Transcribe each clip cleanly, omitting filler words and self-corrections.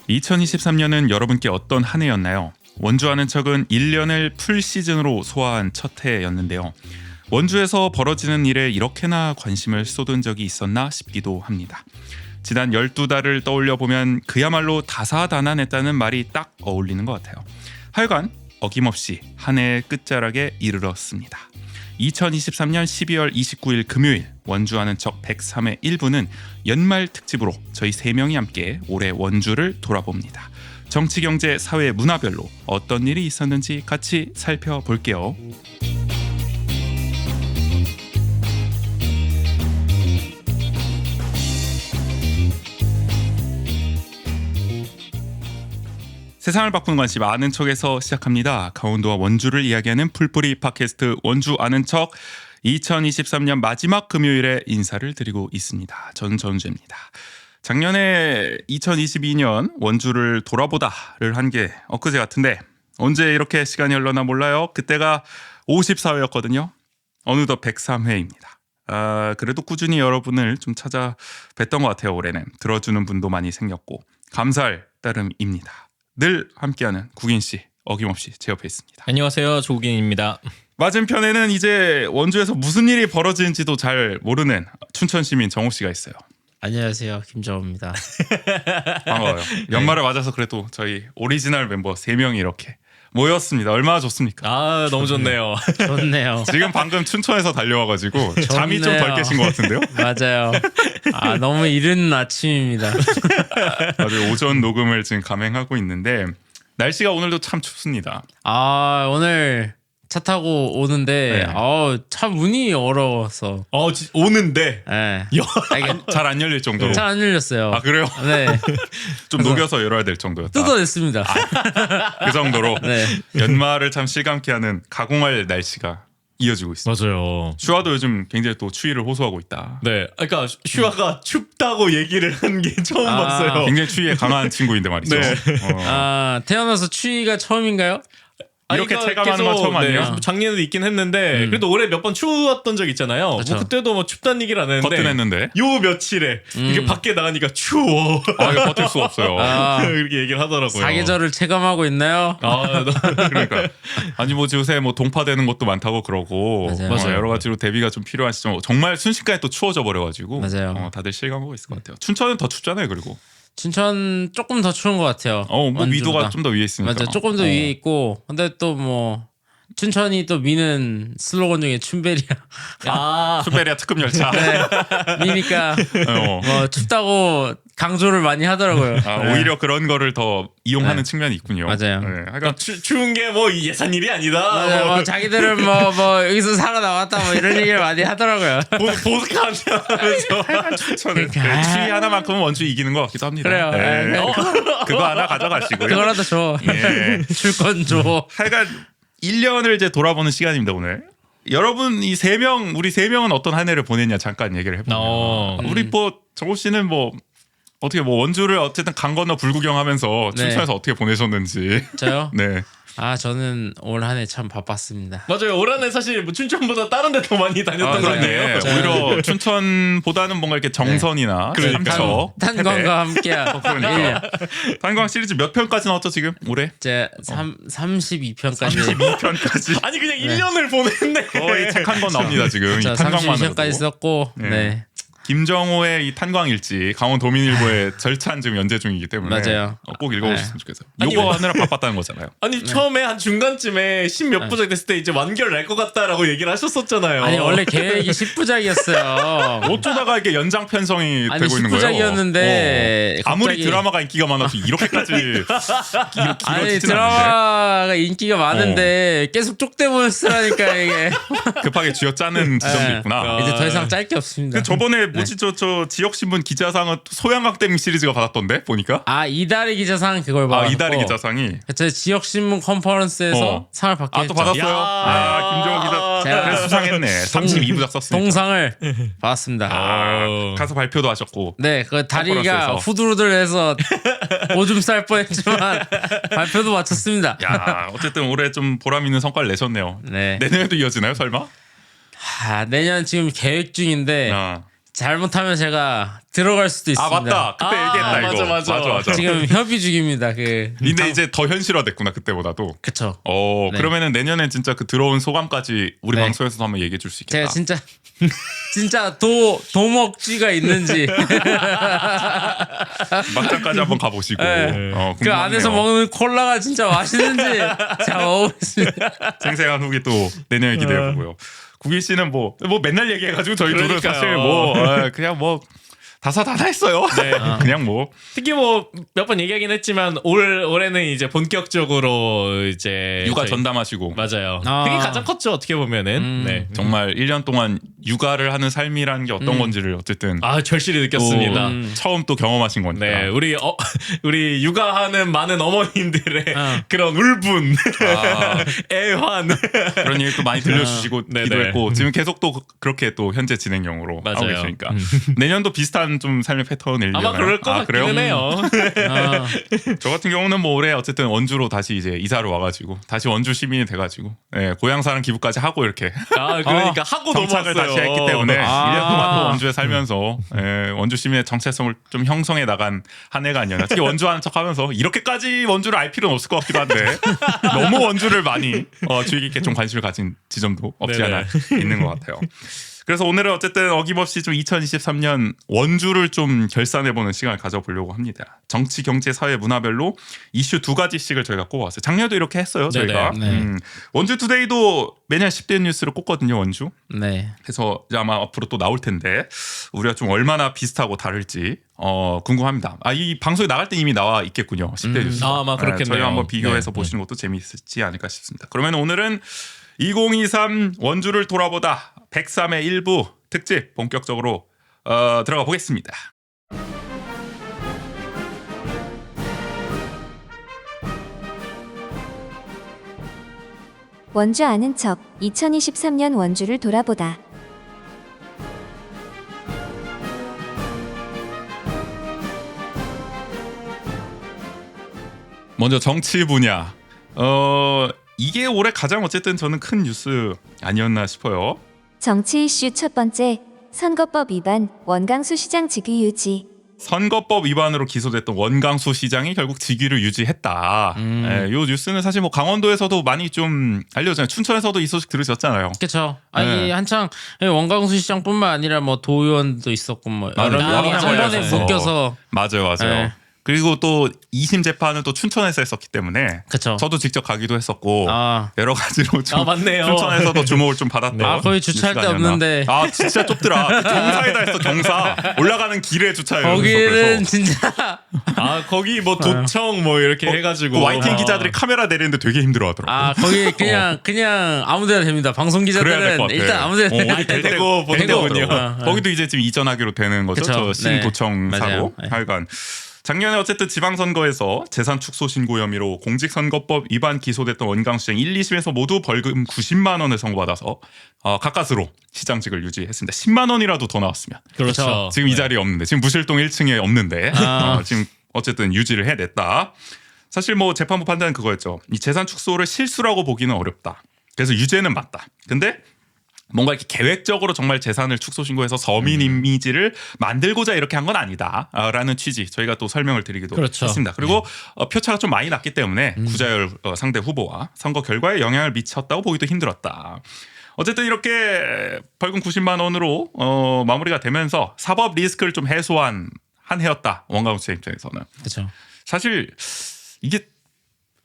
2023년은 여러분께 어떤 한 해였나요? 원주 아는 척은 1년을 풀 시즌으로 소화한 첫 해였는데요. 원주에서 벌어지는 일에 이렇게나 관심을 쏟은 적이 있었나 싶기도 합니다. 지난 12달을 떠올려 보면 그야말로 다사다난했다는 말이 딱 어울리는 것 같아요. 하여간 어김없이 한 해의 끝자락에 이르렀습니다. 2023년 12월 29일 금요일 원주 아는 척 103회 1부는 연말 특집으로 저희 3명이 함께 올해 원주를 돌아봅니다. 정치, 경제, 사회, 문화별로 어떤 일이 있었는지 같이 살펴볼게요. 세상을 바꾸는 관심 아는 척에서 시작합니다. 강원도와 원주를 이야기하는 풀뿌리 팟캐스트 원주 아는 척 2023년 마지막 금요일에 인사를 드리고 있습니다. 저는 전우재입니다. 작년에 2022년 원주를 돌아보다를 한 게 엊그제 같은데 언제 이렇게 시간이 흘러나 몰라요. 그때가 54회였거든요. 어느덧 103회입니다. 그래도 꾸준히 여러분을 좀 찾아뵀던 것 같아요. 올해는 들어주는 분도 많이 생겼고 감사할 따름입니다. 늘 함께하는 국인 씨 어김없이 제 옆에 있습니다. 안녕하세요, 조국인입니다. 맞은편에는 이제 원주에서 무슨 일이 벌어지는지도 잘 모르는 춘천 시민 정호 씨가 있어요. 안녕하세요, 김정호입니다. 반가워요. 연말을 맞아서 그래도 저희 오리지널 멤버 3명이 이렇게 모였습니다. 얼마나 좋습니까? 아, 너무 좋네요. 좋네요. 지금 방금 춘천에서 달려와가지고 잠이 좀 덜 깨신 것 같은데요? 맞아요. 너무 이른 아침입니다. 아주 오전 녹음을 지금 감행하고 있는데 날씨가 오늘도 참 춥습니다. 오늘 차 타고 오는데 네. 차 문이 얼어서 오는데. 네. 잘 안 열릴 정도로. 잘 안 열렸어요. 아 그래요? 네. 좀 녹여서 열어야 될 정도였다. 뜯어냈습니다. 그 정도로 네. 연말을 참 실감케 하는 가공할 날씨가 이어지고 있습니다. 맞아요. 슈아도 요즘 굉장히 또 추위를 호소하고 있다. 네, 그러니까 슈아가 춥다고 얘기를 한 게 처음 봤어요. 굉장히 추위에 강한 친구인데 말이죠. 네. 태어나서 추위가 처음인가요? 이렇게 이거 체감하는 건 처음 아니에요? 작년에도 있긴 했는데 그래도 올해 몇 번 추웠던 적 있잖아요. 그쵸. 뭐 그때도 뭐 춥다는 얘기를 안 했는데 버텨냈는데. 요 며칠에 이게 밖에 나가니까 추워. 이거 버틸 수가 없어요. 이렇게 얘기를 하더라고요. 사계절을 체감하고 있나요? 그러니까 아니 뭐 요새 뭐 동파되는 것도 많다고 그러고 맞아요. 여러 가지로 대비가 좀 필요한 시점. 정말 순식간에 또 추워져 버려가지고 맞아요. 다들 실감하고 있을 것 같아요. 춘천은 더 춥잖아요. 그리고 춘천 조금 더 추운 것 같아요. 뭐 원주보다. 위도가 좀 더 위에 있으니까. 맞아, 조금 더 위에 있고, 근데 또 뭐 춘천이 또 미는 슬로건 중에 춘베리아 수베리아 특급 열차. 미니까 어. 뭐 춥다고 강조를 많이 하더라고요. 네. 오히려 그런 거를 더 이용하는 네. 측면이 있군요. 맞아요. 네, 그러니까 추운 게 뭐 예산 일이 아니다. 맞아요. 뭐 자기들은 뭐 여기서 살아나왔다 뭐 이런 얘기를 많이 하더라고요. 보스카한테 하면서 춘천은 추위 하나만큼은 원주 이기는 것 같기도 합니다. 그래요. 네. 그거 하나 가져가시고요. 그거라도 줘. 예. 줄 건 줘. 하여간 1년을 이제 돌아보는 시간입니다 오늘. 여러분 우리 3명은 어떤 한 해를 보냈냐 잠깐 얘기를 해보면 우리 뭐 정호 씨는 뭐 어떻게 뭐 원주를 어쨌든 강 건너 불구경하면서 네. 춘천에서 어떻게 보내셨는지. 저요? 네. 저는 올 한 해 참 바빴습니다. 맞아요. 올 한해 사실 뭐 춘천보다 다른 데 더 많이 다녔던 거 아니에요? 오히려 춘천보다는 뭔가 이렇게 정선이나 삼척, 탄광과 함께한 그러니까. 탄광 시리즈 몇 편까지 나왔죠 지금 올해? 제 32편까지 32편까지. 아니 그냥 1년을 보냈네. 거의 책 한 권 나옵니다 지금. 이 탄광만으로도. 32편까지 썼고 네. 김정호의 이 탄광 일지 강원도민일보에 절찬 지금 연재 중이기 때문에 맞아요. 꼭 읽어보셨으면 좋겠어요. 아니, 요거 하느라 바빴다는 거잖아요. 아니 처음에 한 중간쯤에 10몇 부작 됐을 때 이제 완결 날 것 같다라고 얘기를 하셨었잖아요. 아니 원래 계획이 10부작이었어요. 어쩌다가 이게 연장 편성이 되고 있는 거예요. 10부작이었는데 아무리 드라마가 인기가 많아도 이렇게까지 아니 길어지진 않는데 드라마가 인기가 많은데 계속 쪽대보는 쓰라니까 이게 급하게 쥐어짜는 지점도 네. 있구나. 이제 더 이상 짤 게 없습니다. 근데 저번에 뭐지 저 지역신문 기자상은 소양각대미 시리즈가 받았던데 보니까. 이달의 기자상 그걸 받았고 이달의 기자상이. 제 지역신문 컨퍼런스에서 상을 받게 또 했죠. 받았어요. 김정호 기자. 제가 그래서 수상했네. 32부작 썼으니까. 동상을 받았습니다. 가서 발표도 하셨고. 네, 그 다리가 컨퍼런스에서. 후두루들해서 오줌 쌀 뻔했지만 발표도 마쳤습니다. 야, 어쨌든 올해 좀 보람 있는 성과를 내셨네요. 네. 내년에도 이어지나요, 설마? 내년 지금 계획 중인데 잘못하면 제가 들어갈 수도 아 있습니다. 맞다. 그때 얘기했다 이거. 맞아. 지금 협의 중입니다. 근데 이제 더 현실화됐구나 그때보다도. 그쵸. 네. 그러면은 내년엔 진짜 그 들어온 소감까지 우리 네. 방송에서도 한번 얘기해 줄 수 있겠다. 제가 진짜 도먹쥐가 있는지 막장까지 한번 가보시고. 네. 궁금하네요. 그 안에서 먹는 콜라가 진짜 맛있는지 제가 먹어보겠습니다. 생생한 후기 또 내년에 기대해 보고요. 구기 씨는 뭐 맨날 얘기해가지고 저희 둘은 그러니까요. 사실 그냥 뭐 다사다난했어요. 그냥 뭐 특히 뭐 몇 번 얘기하긴 했지만 올해는 이제 본격적으로 이제 육아 저희- 전담하시고 맞아요. 아. 그게 가장 컸죠 어떻게 보면은. 네. 정말 1년 동안 육아를 하는 삶이라는 게 어떤 건지를 어쨌든 아 절실히 느꼈습니다. 처음 또 경험하신 거니까. 네, 우리 육아하는 많은 어머님들의 그런 울분, 아, 애환. 그런 얘기 또 많이 들려주시고 네네. 기도했고 지금 계속 또 그렇게 또 현재 진행형으로 하고 맞아요. 계시니까 내년도 비슷한 좀 삶의 패턴을 아마 그럴 것 그래요? 같기는 해요. 아, 저 같은 경우는 뭐 올해 어쨌든 원주로 다시 이제 이사를 와가지고 다시 원주 시민이 돼가지고 고향 사는 기부까지 하고 이렇게 아, 그러니까 하고 정착을 넘어왔어요. 다시 했기 때문에 아. 1년 동안 또 원주에 살면서 원주 시민의 정체성을 좀 형성해 나간 한 해가 아니었나. 특히 원주 하는 척하면서 이렇게까지 원주를 알 필요는 없을 것 같기도 한데 너무 원주를 많이 주의 깊게 좀 관심을 가진 지점도 없지 네네. 않아 있는 것 같아요. 그래서 오늘은 어쨌든 어김없이 좀 2023년 원주를 좀 결산해보는 시간을 가져보려고 합니다. 정치, 경제, 사회, 문화별로 이슈 2가지씩을 저희가 꼽아왔어요. 작년에도 이렇게 했어요. 저희가. 네. 원주 투데이도 매년 10대 뉴스를 꼽거든요. 원주. 네. 그래서 이제 아마 앞으로 또 나올 텐데 우리가 좀 얼마나 비슷하고 다를지 궁금합니다. 이 방송에 나갈 때 이미 나와 있겠군요. 10대 뉴스. 아마 그렇겠네요. 저희 한번 비교해서 네. 보시는 것도 재미있지 않을까 싶습니다. 그러면 오늘은 2023 원주를 돌아보다 103의 일부 특집 본격적으로 들어가 보겠습니다. 원주 아는 척 2023년 원주를 돌아보다. 먼저 정치 분야. 이게 올해 가장 어쨌든 저는 큰 뉴스 아니었나 싶어요. 정치 이슈 첫 번째, 선거법 위반, 원강수 시장 직위 유지. 선거법 위반으로 기소됐던 원강수 시장이 결국 직위를 유지했다. 요 뉴스는 사실 뭐 강원도에서도 많이 좀 알려졌잖아요. 춘천에서도 이 소식 들으셨잖아요. 그렇죠. 아니 네. 한창 원광수 시장뿐만 아니라 뭐 도의원도 있었고 뭐 여러 맞아요. 명이 한 맞아요. 번에 묶여서 맞아요. 네. 그리고 또 2심 재판은 또 춘천에서 했었기 때문에 그쵸. 저도 직접 가기도 했었고 아. 여러 가지로 좀 맞네요. 춘천에서도 주목을 좀 받았던 아, 거의 주차할 뉴스가 데 아니었나. 없는데. 아 진짜 좁더라. 그 경사에다 했어. 경사 올라가는 길에 주차해요. 거기는 진짜 아 거기 뭐 도청 뭐 이렇게 해가지고 그 YTN 기자들이 카메라 내리는데 되게 힘들어하더라고. 아 거기 그냥 아무데나 됩니다. 방송 그래야 될 것 기자들은 같아. 일단 아무데나 어디 될 대고 때- 되는군요. 되고. 거기도 이제 지금 이전하기로 되는 거죠. 그쵸. 저 네. 신도청 맞아요. 사고 네. 하여간 작년에 어쨌든 지방선거에서 재산 축소 신고 혐의로 공직선거법 위반 기소됐던 원강수 시장 1, 2심에서 모두 벌금 90만 원을 선고받아서 가까스로 시장직을 유지했습니다. 10만 원이라도 더 나왔으면 그렇죠. 지금 이 자리에 없는데 지금 무실동 1층에 없는데 아. 지금 어쨌든 유지를 해냈다. 사실 뭐 재판부 판단은 그거였죠. 이 재산 축소를 실수라고 보기는 어렵다. 그래서 유죄는 맞다. 근데 뭔가 이렇게 계획적으로 정말 재산을 축소 신고해서 서민 이미지를 만들고자 이렇게 한 건 아니다라는 취지 저희가 또 설명을 드리기도 그렇죠. 했습니다. 그리고 표차가 좀 많이 났기 때문에 구자열 상대 후보와 선거 결과에 영향을 미쳤다고 보기도 힘들었다. 어쨌든 이렇게 벌금 90만 원으로 마무리가 되면서 사법 리스크를 좀 해소한 한 해였다. 원강수 씨 입장에서는. 그렇죠. 사실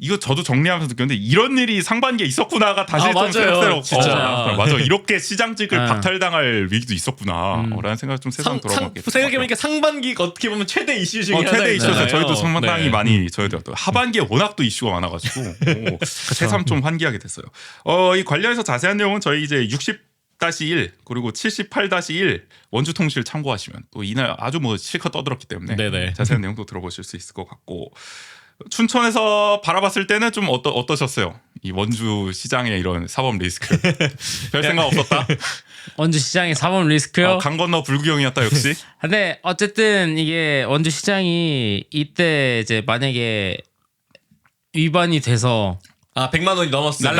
이거 저도 정리하면서 느꼈는데 이런 일이 상반기에 있었구나가 다시 아, 좀 맞아요. 새록새록 진짜. 맞아 이렇게 시장직을 아. 박탈당할 위기도 있었구나 라는 생각을 좀 새삼 돌아보게 생각해보니까 상반기가 어떻게 보면 최대 이슈 중에 하나 최대 이슈였어요. 있잖아요. 저희도 상당히 네. 많이 저희도 하반기에 워낙 또 이슈가 많아가지고 새삼 좀 환기하게 됐어요. 이 관련해서 자세한 내용은 저희 이제 60-1 그리고 78-1 원주 통실 참고하시면 또 이날 아주 뭐 실컷 떠들었기 때문에 네네. 자세한 내용도 들어보실 수 있을 것 같고 춘천에서 바라봤을 때는 좀 어떠셨어요? 이 원주 시장의 이런 사법 리스크 별 생각 없었다? 원주 시장의 사법 리스크요. 강 건너 불구경이었다 역시. 근데 어쨌든 이게 원주 시장이 이때 이제 만약에 위반이 돼서 아 100만 원이 넘었어요.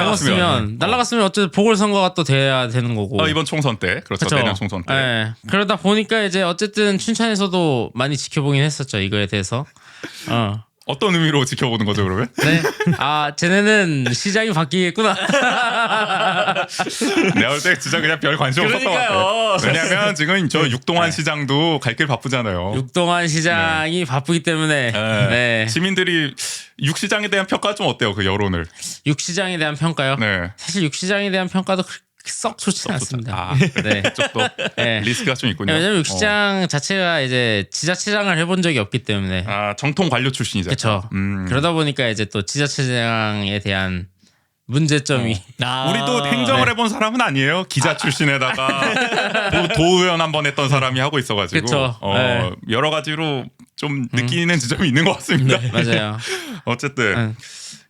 날라갔으면 어쨌든 보궐선거가 또 돼야 되는 거고. 이번 총선 때 그렇죠. 그쵸? 내년 총선 때. 예. 그러다 보니까 이제 어쨌든 춘천에서도 많이 지켜보긴 했었죠 이거에 대해서. 어떤 의미로 지켜보는 거죠 그러면? 네. 아 쟤네는 시장이 바뀌겠구나. 내가 볼 때 진짜 그냥 별 관심 없었던 것 같아요. 왜냐하면 지금 저 육동환 시장도 갈 길 바쁘잖아요. 육동환 시장이 바쁘기 때문에 네. 시민들이 육시장에 대한 평가 좀 어때요? 그 여론을. 육시장에 대한 평가요. 네. 사실 육시장에 대한 평가도 그렇게 썩 좋지는 않습니다. 아, 네. 그쪽도 네. 리스크가 좀 있군요. 왜냐면 육시장 자체가 이제 지자체장을 해본 적이 없기 때문에. 정통 관료 출신이죠. 그렇죠. 그러다 보니까 이제 또 지자체장에 대한 문제점이 우리도 행정을 해본 사람은 아니에요. 기자 출신에다가 도의원 한번 했던 사람이 하고 있어가지고 그쵸. 네. 여러 가지로 좀 느끼는 지점이 있는 것 같습니다. 맞아요. 어쨌든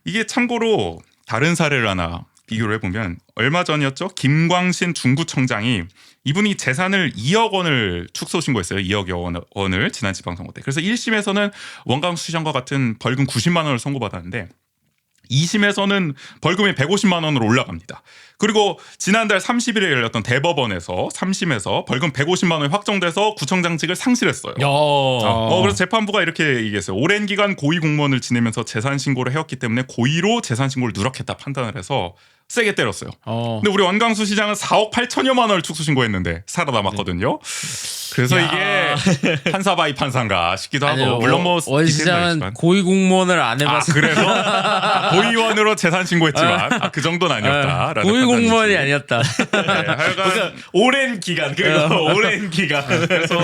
이게 참고로 다른 사례를 하나 비교를 해보면 얼마 전이었죠. 김광신 중구청장이 이분이 재산을 2억 원을 축소 신고했어요. 2억 원을 지난 지방선거 때. 그래서 1심에서는 원광수 시장과 같은 벌금 90만 원을 선고받았는데 2심에서는 벌금이 150만 원으로 올라갑니다. 그리고 지난달 30일에 열렸던 대법원에서 3심에서 벌금 150만 원이 확정돼서 구청장직을 상실했어요. 그래서 재판부가 이렇게 얘기했어요. 오랜 기간 고위 공무원을 지내면서 재산 신고를 해왔기 때문에 고의로 재산 신고를 누락했다 판단을 해서 세게 때렸어요. 근데 우리 원광수 시장은 4억 8천여만 원을 축소 신고했는데 살아남았거든요. 그래서 이게 판사 바이 판사인가 싶기도 하고 아니요, 물론 뭐 원 시장은 고위 공무원을 안 해봤어요. 그래서 고위원으로 재산 신고했지만 그 정도는 아니었다. 고위 공무원이 아니었다. 하여간 오랜 기간 그리고 오랜 기간. 그래서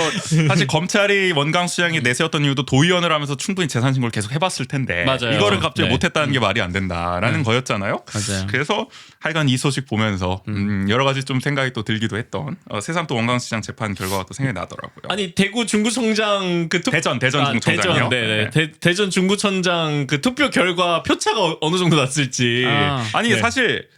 사실 검찰이 원광수 시장이 내세웠던 이유도 도의원을 하면서 충분히 재산 신고를 계속 해봤을 텐데 맞아요. 이거를 갑자기 네. 못했다는 게 말이 안 된다라는 거였잖아요. 맞아요. 그래서 하여간 이 소식 보면서 여러 가지 좀 생각이 또 들기도 했던 새삼 또 원광수 시장 재판 결과가 또 생각이 나더라고요. 아니 대구 중구청장 그 대전 중구청장이요. 대전 중구청장 그 투표 결과 표차가 어느 정도 났을지. 아니 네. 사실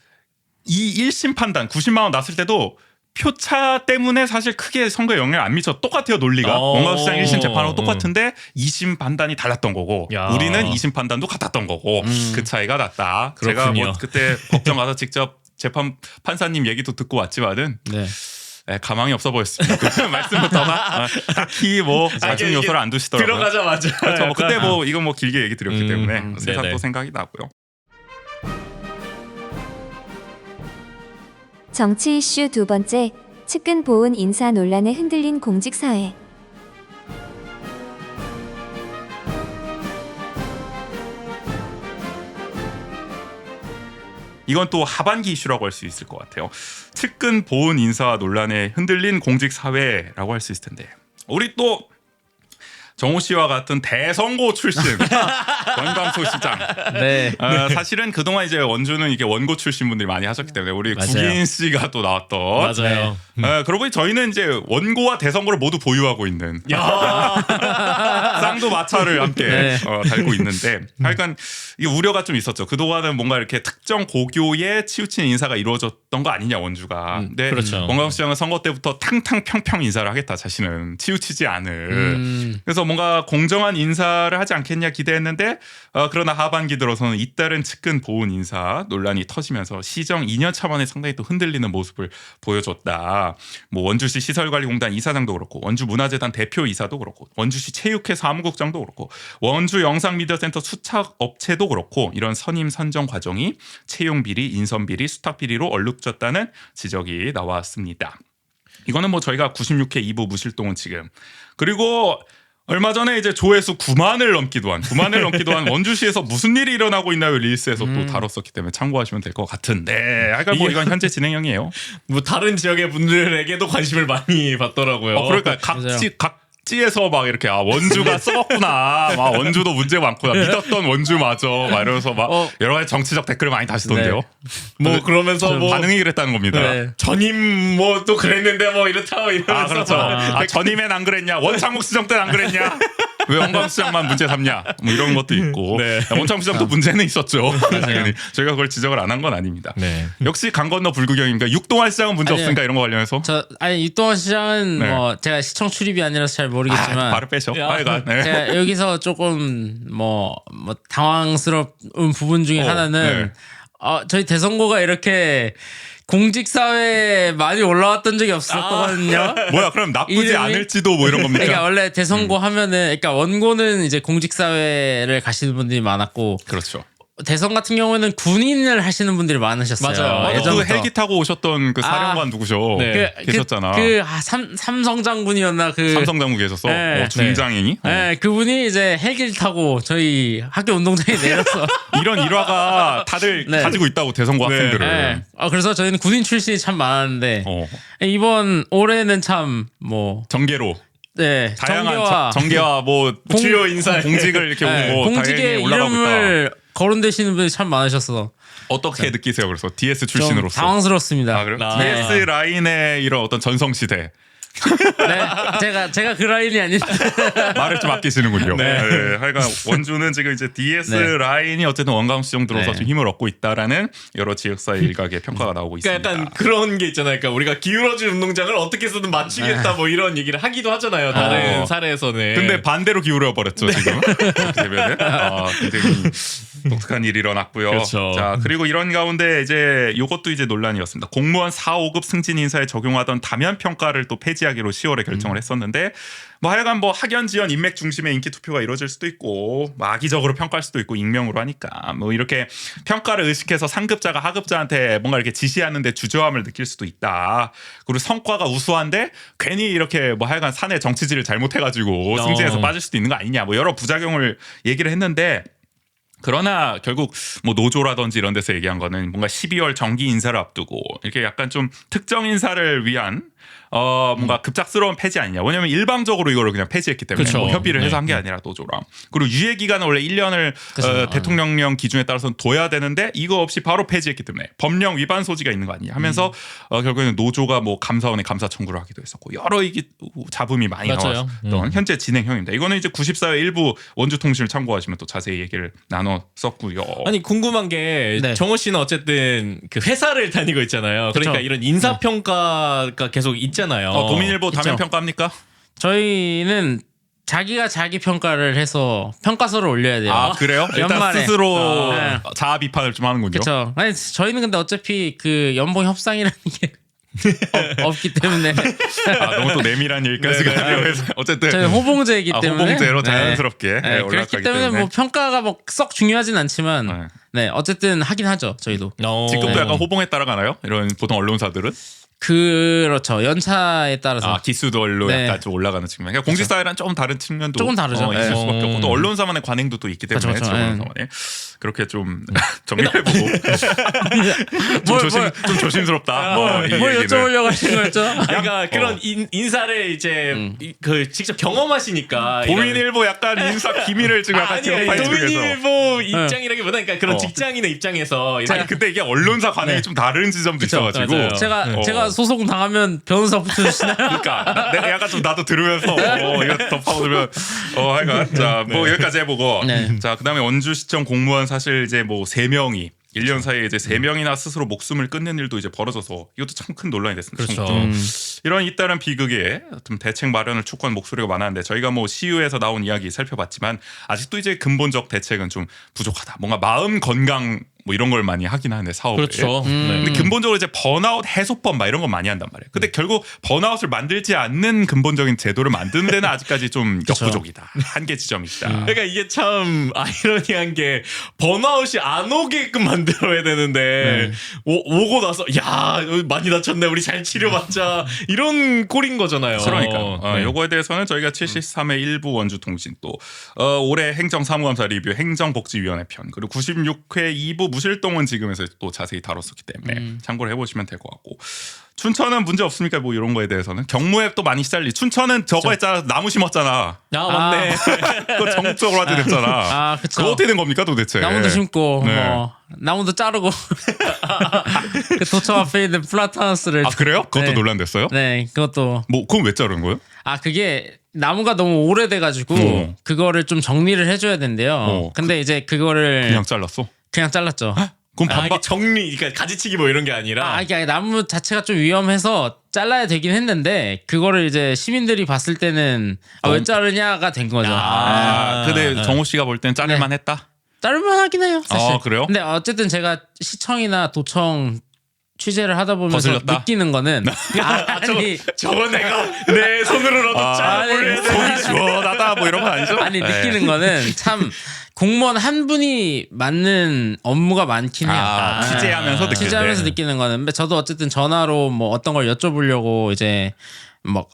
이 1심 판단 90만 원 났을 때도 표차 때문에 사실 크게 선거에 영향을 안 미쳐. 똑같아요 논리가. 원광수시장 1심 재판하고 똑같은데 2심 판단이 달랐던 거고 야. 우리는 2심 판단도 같았던 거고 그 차이가 났다. 제가 그렇군요. 뭐 그때 법정 가서 직접 재판 판사님 얘기도 듣고 왔지만은 네. 가망이 없어 보였습니다. 그 말씀부터가 딱히 뭐 나중 요소를 안 두시더라고요. 들어가자마자. 그렇죠. 뭐 그때 뭐 이건 뭐 길게 얘기 드렸기 때문에 세상 네네. 또 생각이 나고요. 정치 이슈 두 번째, 측근 보훈 인사 논란에 흔들린 공직사회. 이건 또 하반기 이슈라고 할 수 있을 것 같아요. 측근 보훈 인사 논란에 흔들린 공직 사회라고 할 수 있을 텐데 우리 또 정호 씨와 같은 대선고 출신 원광수 시장. 네. 사실은 그동안 이제 원주는 이게 원고 출신 분들이 많이 하셨기 때문에 우리 맞아요. 국인 씨가 또 나왔던. 맞아요. 그러고 보니 저희는 이제 원고와 대선고를 모두 보유하고 있는 쌍도 마차를 함께 네. 달고 있는데 하여간 이게 우려가 좀 있었죠. 그동안은 뭔가 이렇게 특정 고교에 치우친 인사가 이루어졌던 거 아니냐 원주가. 근데 그렇죠. 원광수 시장은 선거 때부터 탕탕 평평 인사를 하겠다 자신은 치우치지 않을. 그래서 뭔가 공정한 인사를 하지 않겠냐 기대했는데 그러나 하반기 들어서는 잇따른 측근 보훈 인사 논란이 터지면서 시정 2년 차 만에 상당히 또 흔들리는 모습을 보여줬다. 뭐 원주시 시설관리공단 이사장도 그렇고 원주문화재단 대표이사도 그렇고 원주시 체육회 사무국장도 그렇고 원주 영상미디어센터 수착업체도 그렇고 이런 선임 선정 과정이 채용비리, 인선비리, 수탁비리로 얼룩졌다는 지적이 나왔습니다. 이거는 뭐 저희가 96회 2부 무실동은 지금 그리고 얼마 전에 이제 조회수 9만을 넘기도 한 원주시에서 무슨 일이 일어나고 있나요 릴스에서 또 다뤘었기 때문에 참고하시면 될 것 같은데 하여간 뭐 이건 현재 진행형이에요. 뭐 다른 지역의 분들에게도 관심을 많이 받더라고요. 그러니까 각지에서 막 이렇게 원주가 썩었구나, 막 원주도 문제 많구나, 믿었던 원주마저 막 이러면서 막 여러 가지 정치적 댓글을 많이 다시던데요. 뭐 그러면서 뭐 반응이 그랬다는 겁니다. 네. 전임 뭐 또 그랬는데 뭐 이렇다 이러면서 그렇죠. 전임엔 안 그랬냐, 원창국 시정 때는 안 그랬냐. 왜 원광수시장만 문제 삼냐 뭐 이런 것도 있고 네. 원창시장도 문제는 있었죠. 당연히 저희가 그걸 지적을 안 한 건 아닙니다. 네. 역시 강 건너 불구경입니까? 육동안 시장은 문제 아니요. 없으니까 이런 거 관련해서 아니 육동원 시장은 네. 뭐 제가 시청 출입이 아니라서 잘 모르겠지만 바로 빼셔. 야. 하여간 네. 제가 여기서 조금 뭐 당황스러운 부분 중에 어, 하나는 네. 저희 대선고가 이렇게 공직 사회에 많이 올라왔던 적이 없었거든요. 뭐야 그럼 나쁘지 이름이? 않을지도 뭐 이런 겁니까? 그러니까 원래 대선고 하면은 그러니까 원고는 이제 공직 사회를 가시는 분들이 많았고 그렇죠. 대선 같은 경우에는 군인을 하시는 분들이 많으셨어요. 맞아요. 그 예전부터. 헬기 타고 오셨던 그 사령관 누구셔? 네. 계셨잖아. 삼성 장군이었나 그 삼성 장군 계셨어. 네. 중장이니? 네, 그분이 이제 헬기를 타고 저희 학교 운동장에 내려서 이런 일화가 다들 네. 가지고 있다고 대선고 네. 학생들은. 네. 그래서 저희는 군인 출신이 참 많았는데 어. 이번 올해는 참 뭐 정계로 네, 다양한 정계와 뭐 주요 인사 공직을 이렇게 네, 뭐 공직에 당연히 올라가고 있다. 이름을 거론되시는 분이 참 많으셔서 어떻게 느끼세요? 그래서 DS 좀 출신으로서. 당황스럽습니다. 아 그래요? 아. DS 라인의 이런 어떤 전성 시대 네, 제가 그 라인이 아닌데 말을 좀 아끼시는군요. 네. 하여간 원주는 지금 이제 DS 네. 라인이 어쨌든 원광수정 들어서 네. 좀 힘을 얻고 있다라는 여러 지역사회 일각의 평가가 나오고 있습니다. 그러니까 약간 그런 게 있잖아요. 그러니까 우리가 기울어진 운동장을 어떻게 해서든 맞추겠다 뭐 이런 얘기를 하기도 하잖아요. 다른 사례에서는. 근데 반대로 기울여 버렸죠 지금. 그렇게 되면은 굉장히 독특한 일이 일어났고요. 그렇죠. 자 그리고 이런 가운데 이제 이것도 이제 논란이었습니다. 공무원 4, 5급 승진 인사에 적용하던 다면 평가를 또 폐지하기로 10월에 결정을 했었는데 뭐 하여간 뭐 학연 지연 인맥 중심의 인기 투표가 이루어질 수도 있고 뭐 악의적으로 평가할 수도 있고 익명으로 하니까 뭐 이렇게 평가를 의식해서 상급자가 하급자한테 뭔가 이렇게 지시하는데 주저함을 느낄 수도 있다. 그리고 성과가 우수한데 괜히 이렇게 뭐 하여간 사내 정치질을 잘못해가지고 승진해서 빠질 수도 있는 거 아니냐. 뭐 여러 부작용을 얘기를 했는데. 그러나 결국 뭐 노조라든지 이런 데서 얘기한 거는 뭔가 12월 정기 인사를 앞두고 이렇게 약간 좀 특정 인사를 위한 뭔가 급작스러운 폐지 아니냐. 왜냐면 일방적으로 이거를 그냥 폐지했기 때문에 그쵸. 뭐 협의를 해서 네. 한 게 아니라 노조랑. 그리고 유예 기간은 원래 1년을 대통령령 기준에 따라서 둬야 되는데 이거 없이 바로 폐지했기 때문에 법령 위반 소지가 있는 거 아니냐 하면서 결국에는 노조가 뭐 감사원에 감사 청구를 하기도 했었고 여러 이게 잡음이 많이 맞아요. 나왔던 현재 진행형입니다. 이거는 이제 94회 일부 원주통신을 참고하시면 또 자세히 얘기를 나눴었고요. 아니 궁금한 게 네. 정호 씨는 어쨌든 그 회사를 다니고 있잖아요. 그러니까 그쵸. 이런 인사 평가가 계속 있잖아요. 도민일보 다면 있죠. 평가합니까? 저희는 자기가 자기 평가를 해서 평가서를 올려야 돼요. 아 그래요? 일단 연말에. 스스로 네. 자아 비판을 좀 하는군요. 그렇죠. 아니 저희는 근데 어차피 그 연봉 협상이라는 게 없기 때문에 너무 또 내밀한 얘기까지 네, 네. 가려고 해서 어쨌든 저희 호봉제이기 때문에 호봉제로 네. 자연스럽게 네, 그렇기 올라가기 때문에 뭐 평가가 뭐 썩 중요하진 않지만 네. 네 어쨌든 하긴 하죠 저희도. 지금도 약간 호봉에 따라가나요? 이런 보통 언론사들은 그렇죠. 연차에 따라서 기수들로 네. 약간 좀 올라가는 측면. 그러니까 공직사회랑 조금 다른 측면도 조금 다르죠. 있을 네. 수밖에 없고 또 언론사만의 관행도 또 있기 때문에 그렇죠, 그렇죠. 언론사만의 그렇게 좀 정리해보고 좀 조심스럽다. 뭐 이 뭘 얘기를. 여쭤보려고 하신 거였죠? 그러니까 그런 인사를 이제 그 직접 경험하시니까 도민일보 약간 인사 기밀을 지금 약간 아니 기억하기 위해서. 도민일보 입장이라기보다 그러니까 그런 직장인의 입장에서 이제 아니 근데 이게 언론사 관행이 좀 다른 지점도 있어가지고 맞아요. 제가 소송 당하면 변호사 붙여주시나요? 그러니까 내가 약간 좀 나도 들으면서 이거 더 파고들면 하여간 자뭐 여기까지 해보고 네. 자 그다음에 원주시청 공무원 사실 이제 뭐 3명이 1년 사이에 이제 3명이나 스스로 목숨을 끊는 일도 이제 벌어져서 이것도 참 큰 논란이 됐습니다. 그렇죠. 이런 잇따른 비극에 좀 대책 마련을 촉구한 목소리가 많았는데 저희가 뭐 시유에서 나온 이야기 살펴봤지만 아직도 이제 근본적 대책은 좀 부족하다. 뭔가 마음 건강 뭐 이런 걸 많이 하긴 하는데 사업에. 그렇죠. 근데 근본적으로 이제 번아웃 해소법 막 이런 건 많이 한단 말이에요. 근데 결국 번아웃을 만들지 않는 근본적인 제도를 만드는 데는 아직까지 좀 역부족이다. 한계 지점이 있다. 그러니까 이게 참 아이러니한 게 번아웃이 안 오게끔 만들어야 되는데 오고 나서 야 많이 다쳤네 우리 잘 치료받자 이런 꼴인 거잖아요. 그러니까 네. 요거에 대해서는 저희가 73회 일부 원주통신 또 올해 행정사무감사 리뷰 행정복지위원회 편 그리고 96회 2부 무실동은 지금에서 또 자세히 다뤘었기 때문에 참고를 해보시면 될 것 같고 춘천은 문제 없습니까? 뭐 이런 거에 대해서는 경무에 또 많이 시달리. 춘천은 저거 했잖아. 나무 심었잖아. 아 맞네. 그거 전국적으로 하게 됐잖아. 아, 그쵸. 그거 어떻게 된 겁니까 도대체? 나무도 심고 네. 뭐 나무도 자르고 그 도청 앞에 있는 플라타너스를 아 그래요? 그것도 네. 논란됐어요? 네, 그것도 뭐 그건 왜 자르는 거예요? 아 그게 나무가 너무 오래돼가지고 그거를 좀 정리를 해줘야 된대요. 근데 이제 그거를 그냥 잘랐어? 그냥 잘랐죠. 그럼 아 반박 이게 정리, 그러니까 가지치기 뭐 이런 게 아니라. 아, 이게 나무 자체가 좀 위험해서 잘라야 되긴 했는데 그거를 이제 시민들이 봤을 때는 왜 자르냐가 된 거죠. 근데 정호 씨가 볼 땐 자를만 했다? 자를만 하긴 해요, 사실. 아, 그래요? 근데 어쨌든 제가 시청이나 도청 취재를 하다 보면서 거슬렸다? 느끼는 거는 아니 저거 내가 내 손으로라도 잘라버려야 돼. 속이 시원하다 뭐 이런 거 아니죠? 아니 느끼는 거는 참 공무원 한 분이 맡는 업무가 많긴 해요. 취재하면서 느낄 때. 취재하면서 느끼는 거는 근데 저도 어쨌든 전화로 뭐 어떤 걸 여쭤보려고 이제 뭐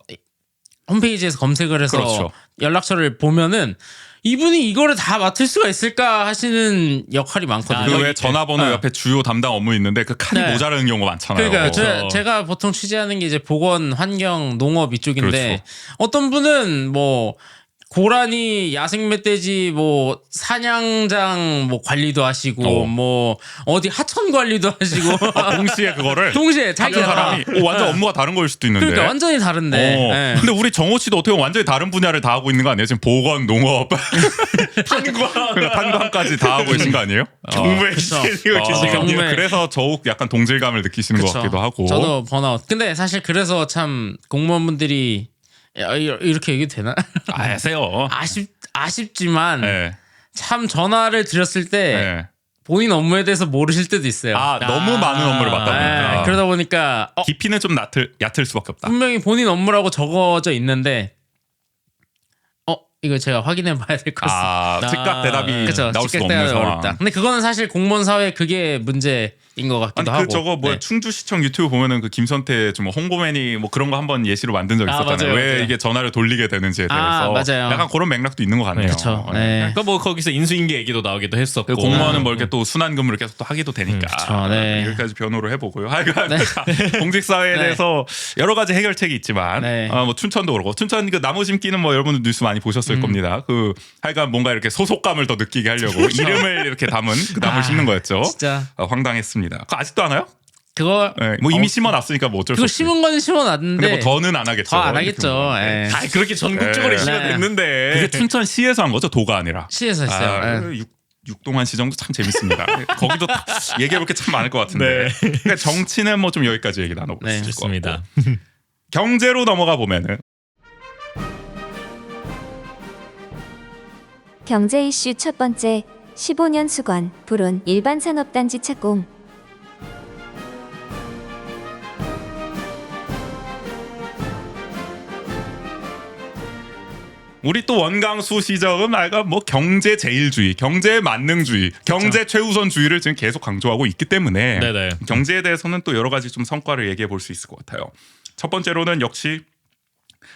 홈페이지에서 검색을 해서 그렇죠. 연락처를 보면은 이분이 이거를 다 맡을 수가 있을까 하시는 역할이 많거든요. 그 왜 전화번호 옆에 주요 담당 업무 있는데 그 칸이 네. 모자라는 경우가 많잖아요. 그러니까 제가 보통 취재하는 게 이제 보건, 환경, 농업 이쪽인데 그렇죠. 어떤 분은 뭐 고라니, 야생 멧돼지 뭐 사냥장 뭐 관리도 하시고 뭐 어디 하천 관리도 하시고 동시에 그거를 동시에 같은 자기가 사람이 완전 업무가 다른 거일 수도 있는데. 그러니까 완전히 다른데. 예. 근데 우리 정호 씨도 어떻게 보면 완전히 다른 분야를 다 하고 있는 거 아니에요? 지금 보건, 농업, 탄광. 탄광까지 다 하고 계신 거 아니에요? 정부에 그쵸. 시키고 계시는 경무에. 게. 그래서 더욱 약간 동질감을 느끼시는 것 그쵸. 같기도 하고. 저도 번아웃. 근데 사실 그래서 참 공무원분들이 야, 이렇게 얘기 되나? 아세요? 아쉽지만 네. 참 전화를 드렸을 때 네. 본인 업무에 대해서 모르실 때도 있어요. 너무 많은 업무를 맡다 보니까. 네, 그러다 보니까 깊이는 좀 얕을 수밖에 없다. 분명히 본인 업무라고 적어져 있는데 이거 제가 확인해 봐야 될 것 같습니다. 즉각 대답이 그렇죠. 나올 수가 직각 없는 대답이 상황. 어렵다. 근데 그거는 사실 공무원 사회 그게 문제인 것 같기도 아니 하고. 그 저거 뭐야 네. 충주시청 유튜브 보면은 그 김선태 좀 홍보맨이 뭐 그런 거 한번 예시로 만든 적 있었잖아요. 맞아요, 왜 맞아요. 이게 전화를 돌리게 되는지에 대해서 맞아요. 약간 그런 맥락도 있는 것 같네요. 그렇죠. 네. 그러니까 뭐 거기서 인수인계 얘기도 나오기도 했었고. 그 공무원은 뭐 이렇게 또 순환 근무를 계속 또 하기도 되니까 그쵸, 네. 여기까지 변호를 해보고요. 하여간 공직 사회에 네. 대해서 여러 가지 해결책이 있지만 네. 뭐 춘천도 그렇고 춘천 그 나무 심기는 뭐 여러분들 뉴스 많이 보셨을 겁니다. 그 하여간 뭔가 이렇게 소속감을 더 느끼게 하려고 이름을 이렇게 담은 그 나무를 심는 거였죠. 진짜 황당했습니다. 그거 아직도 하나요? 그거 네, 뭐 이미 심어놨으니까 뭐 어쩔 수 그거 없지. 심은 거는 심어놨는데 근데 뭐 더는 안 하겠죠. 더 안 이렇게 하겠죠. 보면. 예. 아 그렇게 전국적으로 네. 이슈가 네. 됐는데. 그게 춘천시에서 한 거죠, 도가 아니라. 시에서 했어요. 예. 육동한 시정도 참 재밌습니다. 거기도 얘기해볼 게 참 많을 것 같은데. 네. 그러니까 정치는 뭐 좀 여기까지 얘기 나눠볼 네, 수 있을 것 좋습니다. 같고. 경제로 넘어가 보면은 경제 이슈 첫 번째 15년 수건 불온 일반 산업단지 착공. 우리 또 원광수 시정은 말가 뭐 경제 제일주의, 경제 만능주의, 경제 최우선주의를 지금 계속 강조하고 있기 때문에 네네. 경제에 대해서는 또 여러 가지 좀 성과를 얘기해 볼 수 있을 것 같아요. 첫 번째로는 역시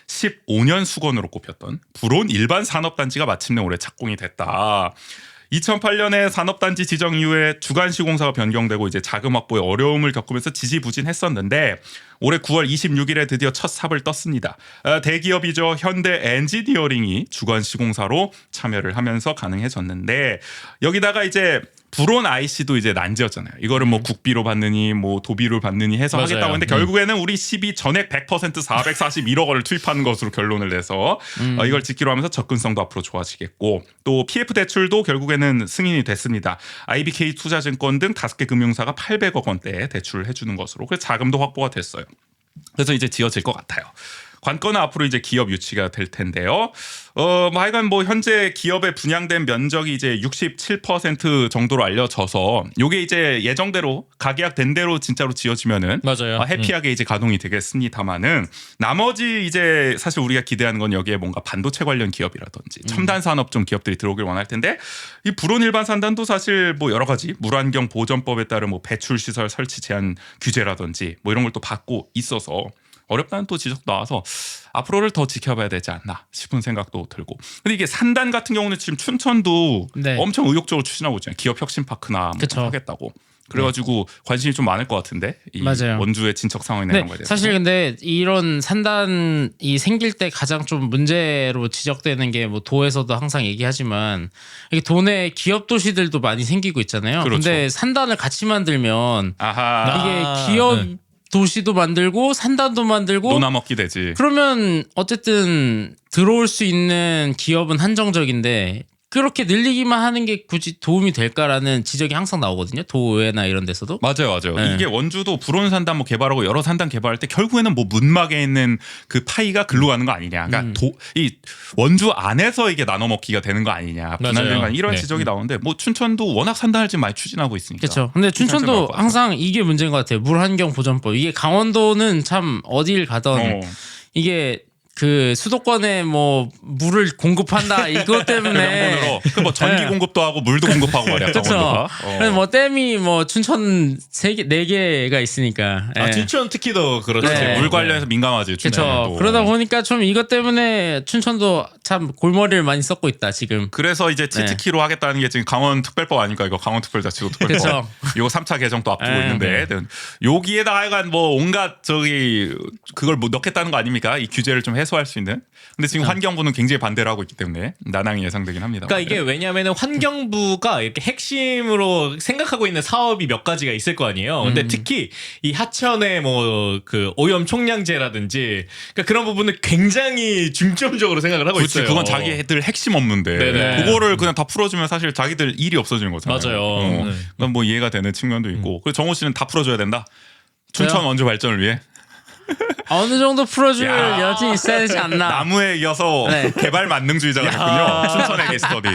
15년 수건으로 꼽혔던 불온 일반 산업단지가 마침내 올해 착공이 됐다. 2008년에 산업단지 지정 이후에 주간시공사가 변경되고 이제 자금 확보에 어려움을 겪으면서 지지부진했었는데 올해 9월 26일에 드디어 첫 삽을 떴습니다. 대기업이죠. 현대 엔지니어링이 주간시공사로 참여를 하면서 가능해졌는데 여기다가 이제 불온 IC도 이제 난제였잖아요. 이거를 뭐 국비로 받느니 뭐 도비로 받느니 해서 맞아요. 하겠다고 했는데 결국에는 우리 12 전액 100% 441억 원을 투입하는 것으로 결론을 내서 이걸 짓기로 하면서 접근성도 앞으로 좋아지겠고 또 PF 대출도 결국에는 승인이 됐습니다. IBK 투자증권 등 5개 금융사가 800억 원대 대출을 해주는 것으로 그래서 자금도 확보가 됐어요. 그래서 이제 지어질 것 같아요. 관건은 앞으로 이제 기업 유치가 될 텐데요. 뭐 하여간 뭐 현재 기업에 분양된 면적이 이제 67% 정도로 알려져서 요게 이제 예정대로 가계약된 대로 진짜로 지어지면은 맞아요. 해피하게 이제 가동이 되겠습니다만은 나머지 이제 사실 우리가 기대하는 건 여기에 뭔가 반도체 관련 기업이라든지 첨단 산업 좀 기업들이 들어오길 원할 텐데 이 불온 일반 산단도 사실 뭐 여러 가지 물환경 보전법에 따른 뭐 배출 시설 설치 제한 규제라든지 뭐 이런 걸 또 받고 있어서 어렵다는 또 지적도 나와서 앞으로를 더 지켜봐야 되지 않나 싶은 생각도 들고. 근데 이게 산단 같은 경우는 지금 춘천도 네. 엄청 의욕적으로 추진하고 있잖아요. 기업 혁신 파크나 뭐 그쵸. 하겠다고. 그래가지고 관심이 좀 많을 것 같은데 이 맞아요. 원주의 진척 상황이나 네, 이런 거에 대해서. 사실 근데 이런 산단이 생길 때 가장 좀 문제로 지적되는 게 뭐 도에서도 항상 얘기하지만 이게 도내 기업 도시들도 많이 생기고 있잖아요. 그렇죠. 근데 산단을 같이 만들면 아하 이게 기업 도시도 만들고 산단도 만들고 노나 먹기 되지. 그러면 어쨌든 들어올 수 있는 기업은 한정적인데 그렇게 늘리기만 하는 게 굳이 도움이 될까라는 지적이 항상 나오거든요. 도의회나 이런 데서도. 맞아요. 네. 이게 원주도 불온 산단 뭐 개발하고 여러 산단 개발할 때 결국에는 뭐 문막에 있는 그 파이가 글로 가는 거 아니냐. 그러니까 이 원주 안에서 이게 나눠 먹기가 되는 거 아니냐. 분할되는 거 아니냐. 이런 네. 지적이 나오는데 뭐 춘천도 워낙 산단을 지금 많이 추진하고 있으니까. 그렇죠. 근데 춘천도 괜찮을 것 같아요. 항상 이게 문제인 것 같아요. 물환경 보전법. 이게 강원도는 참 어딜 가던 이게 그 수도권에 뭐 물을 공급한다 이것 때문에 명분으로 그뭐 전기 네. 공급도 하고 물도 공급하고 말이야. 그렇죠. 강원도가. 그래서 뭐 댐이 뭐 춘천 4개가 있으니까. 아 예. 춘천 특히 더 그렇죠. 네. 물 관련해서 민감하지. 그렇죠. 춘천도. 그러다 보니까 좀 이것 때문에 춘천도 참 골머리를 많이 썼고 있다 지금. 그래서 이제 치트키로 하겠다는 게 지금 강원특별법 아닙니까? 이거 강원특별자치도특별법. 그쵸. 이거 3차 개정도 앞두고 네. 있는데 여기에다가 하여간 뭐 온갖 저기 그걸 뭐 넣겠다는 거 아닙니까? 이 규제를 좀 해소할 수 있는. 근데 지금 환경부는 굉장히 반대를 하고 있기 때문에 난항이 예상되긴 합니다. 그러니까 이게 왜냐하면 환경부가 이렇게 핵심으로 생각하고 있는 사업이 몇 가지가 있을 거 아니에요. 근데 특히 이 하천의 뭐 그 오염 총량제라든지 그러니까 그런 부분을 굉장히 중점적으로 생각을 하고 그렇지, 있어요. 그건 자기들 핵심 업무인데 네네. 그거를 그냥 다 풀어주면 사실 자기들 일이 없어지는 거잖아요. 맞아요. 네. 그건 뭐 이해가 되는 측면도 있고. 그리고 정호 씨는 다 풀어줘야 된다. 춘천 왜요? 원주 발전을 위해 어느 정도 풀어줄 야. 여지 있어야 되지 않나. 나무에 이어서 네. 개발 만능주의자가 됐군요. 춘천의 게스터디.